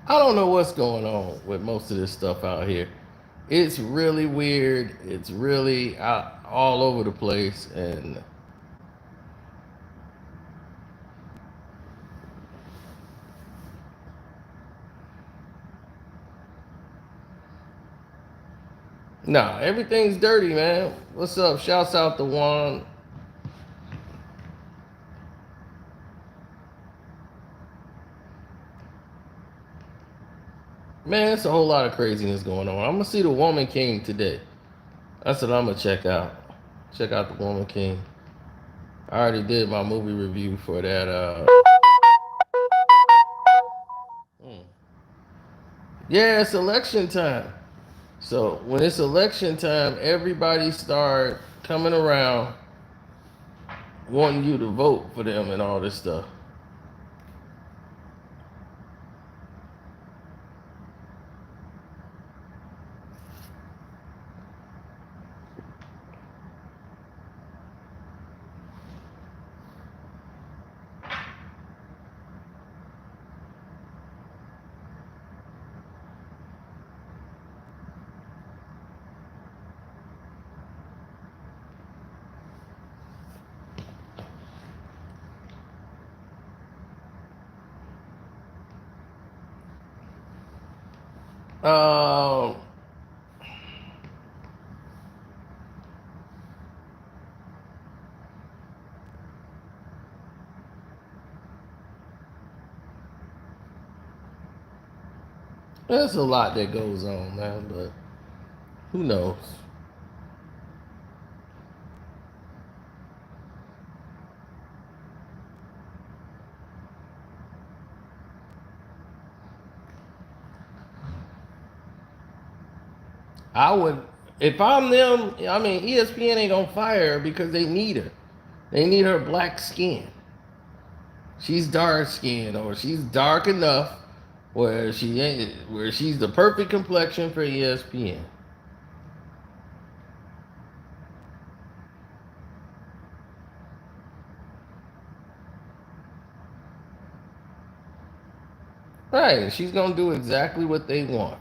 I don't know what's going on with most of this stuff out here. It's really weird. It's really all over the place. And nah, everything's dirty, man. What's up? Shouts out to Juan. Man, it's a whole lot of craziness going on. I'm gonna see the Woman King today. That's what I'm gonna check out. Check out the Woman King. I already did my movie review for that. Yeah, it's election time. So when it's election time, everybody start coming around wanting you to vote for them and all this stuff. Um, there's a lot that goes on, man, but who knows? I would, if I'm them, I mean, ESPN ain't gonna fire her because they need her. They need her black skin. She's dark skinned, or she's dark enough where she's the perfect complexion for ESPN. Right, she's gonna do exactly what they want.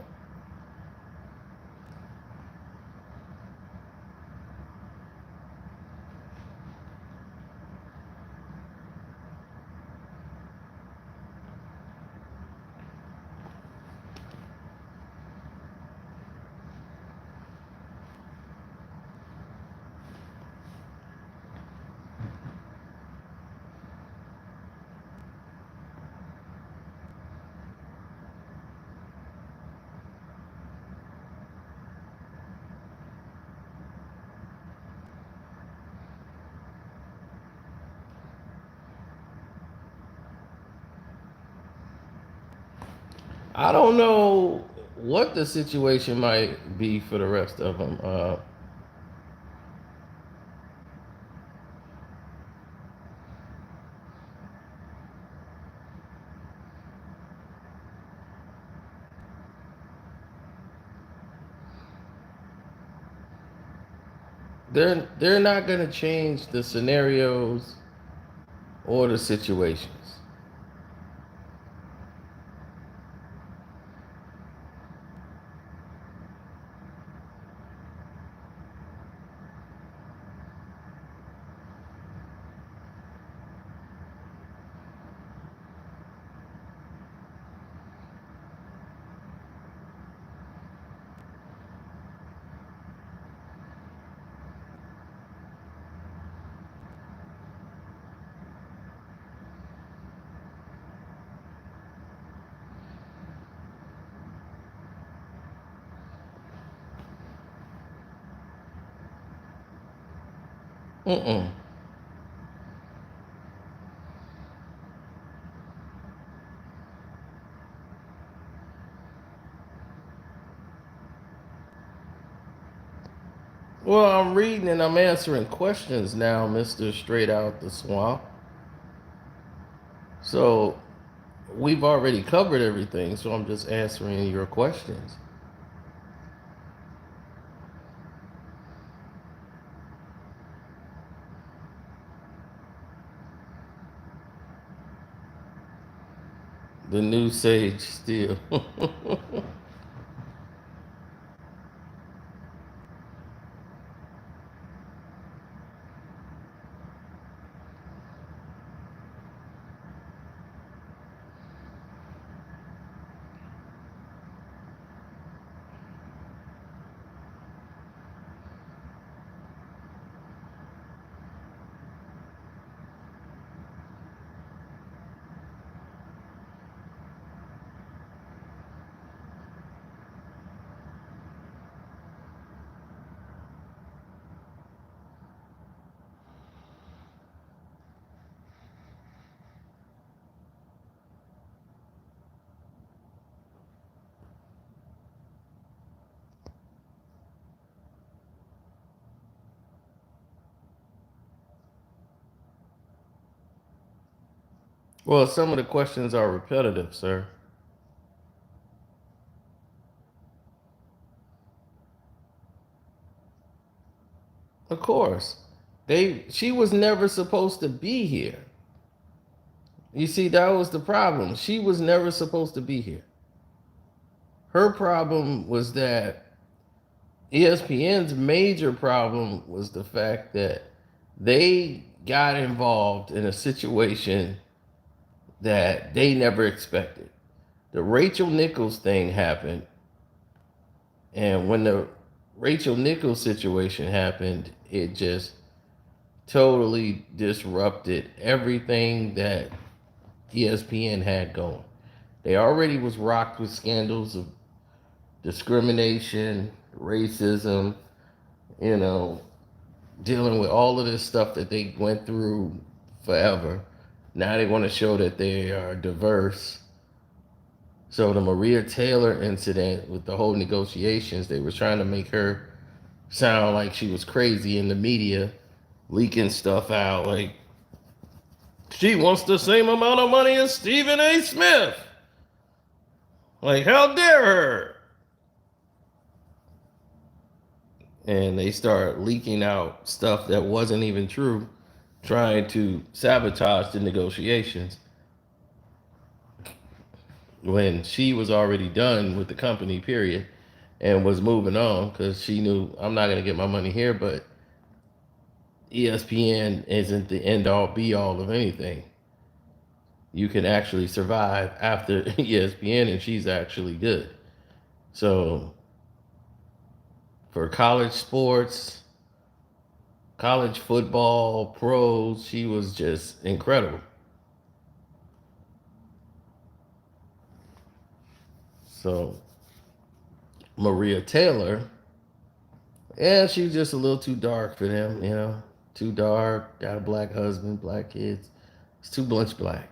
I don't know what the situation might be for the rest of them. They're not going to change the scenarios or the situations. Mm-mm. Well, I'm reading and I'm answering questions now, Mr. Straight Out the Swamp. So we've already covered everything, so I'm just answering your questions. The new Sage Steel. Well, some of the questions are repetitive, sir. Of course. She was never supposed to be here. You see, that was the problem. She was never supposed to be here. Her problem was that ESPN's major problem was the fact that they got involved in a situation that they never expected. The Rachel Nichols thing happened, And when the Rachel Nichols situation happened, it just totally disrupted everything that ESPN had going. They already was rocked with scandals of discrimination, racism, you know, dealing with all of this stuff that they went through forever. Now they want to show that they are diverse. So the Maria Taylor incident with the whole negotiations, they were trying to make her sound like she was crazy in the media, leaking stuff out like she wants the same amount of money as Stephen A. Smith. Like, how dare her? And they start leaking out stuff that wasn't even true, trying to sabotage the negotiations when she was already done with the company, period, and was moving on because she knew, I'm not going to get my money here, but ESPN isn't the end all be all of anything. You can actually survive after ESPN, and she's actually good. So for college sports, college football, pros, she was just incredible. So Maria Taylor, yeah, she's just a little too dark for them, you know. Too dark, got a black husband, black kids. It's too much black.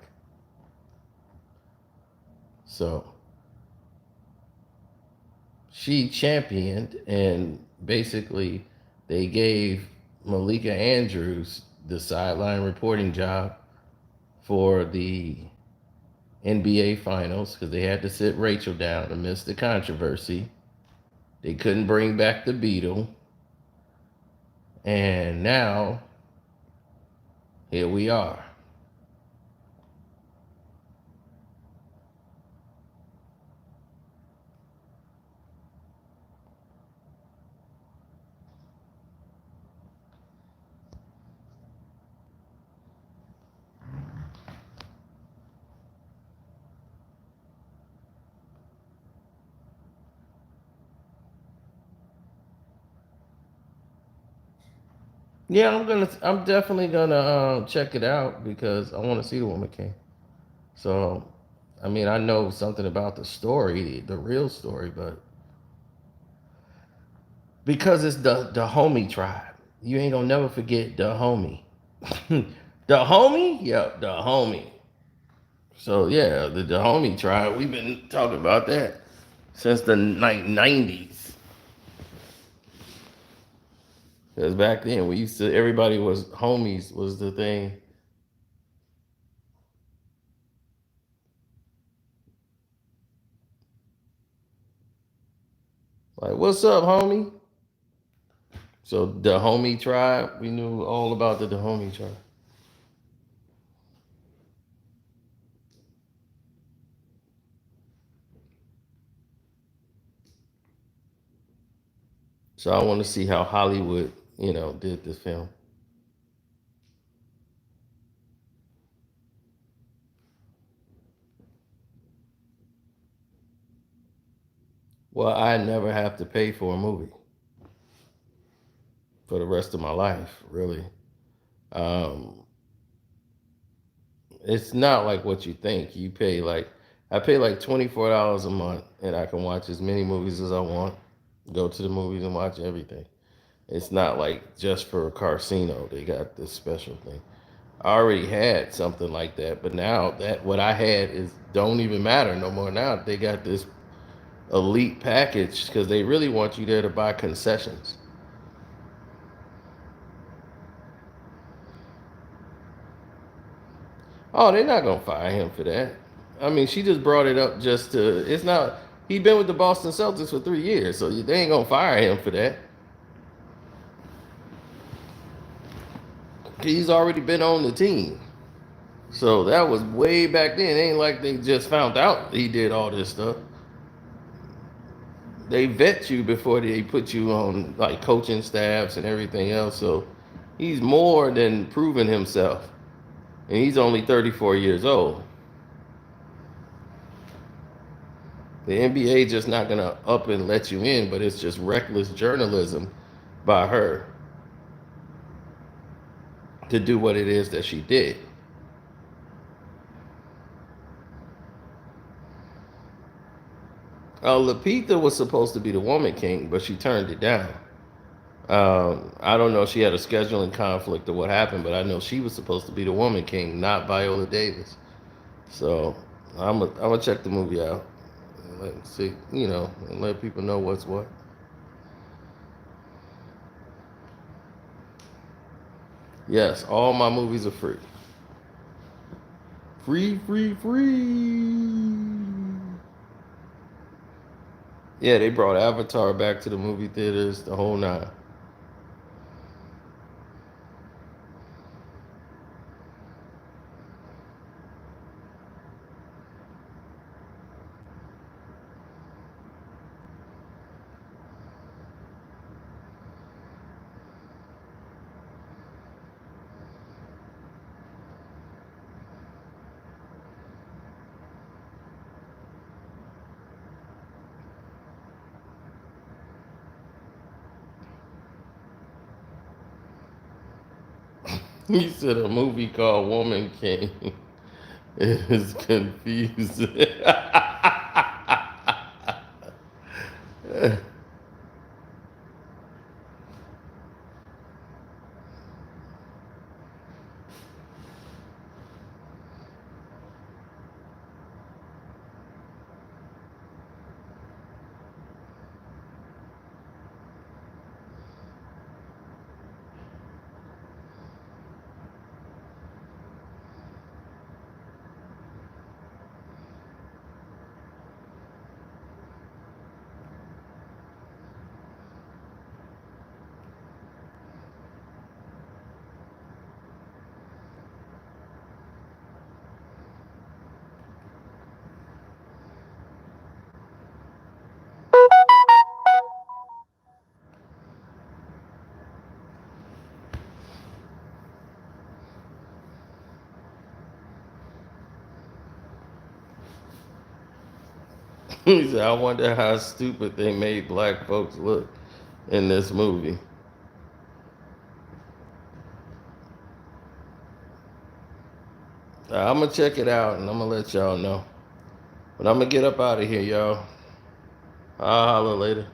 So she championed, and basically they gave Malika Andrews the sideline reporting job for the NBA Finals because they had to sit Rachel down amidst the controversy. They couldn't bring back the Beatle. And now, here we are. Yeah, I'm definitely gonna check it out because I want to see the Woman King. So, I mean, I know something about the story, the real story, but because it's the homie tribe, you ain't gonna never forget the homie. The homie, yeah, the homie. So yeah, the homie tribe. We've been talking about that since the 90s. Because back then, we used to, everybody was homies was the thing. Like, what's up, homie? So the homie tribe, we knew all about the homie tribe. So I want to see how Hollywood, did this film. Well, I never have to pay for a movie for the rest of my life, really. It's not like what you think. I pay like $24 a month, and I can watch as many movies as I want, go to the movies and watch everything. It's not like just for a casino. They got this special thing. I already had something like that, but now that what I had don't even matter no more. Now they got this elite package because they really want you there to buy concessions. Oh, they're not gonna fire him for that. I mean, she just brought it up it's not, he been with the Boston Celtics for 3 years, so they ain't gonna fire him for that. He's already been on the team. So that was way back then. It ain't like they just found out he did all this stuff. They vet you before they put you on like coaching staffs and everything else. So he's more than proven himself. And he's only 34 years old. The NBA just not gonna up and let you in, but it's just reckless journalism by her to do what it is that she did. Lapita was supposed to be the woman king, but she turned it down. I don't know if she had a scheduling conflict or what happened, but I know she was supposed to be the woman king, not Viola Davis. So I'm gonna check the movie out and see, and let people know what's what. Yes, all my movies are free. Free, free, free. Yeah, they brought Avatar back to the movie theaters, the whole nine. He said a movie called Woman King is confusing. He said, I wonder how stupid they made black folks look in this movie. I'm going to check it out and I'm going to let y'all know. But I'm going to get up out of here, y'all. I'll holler later.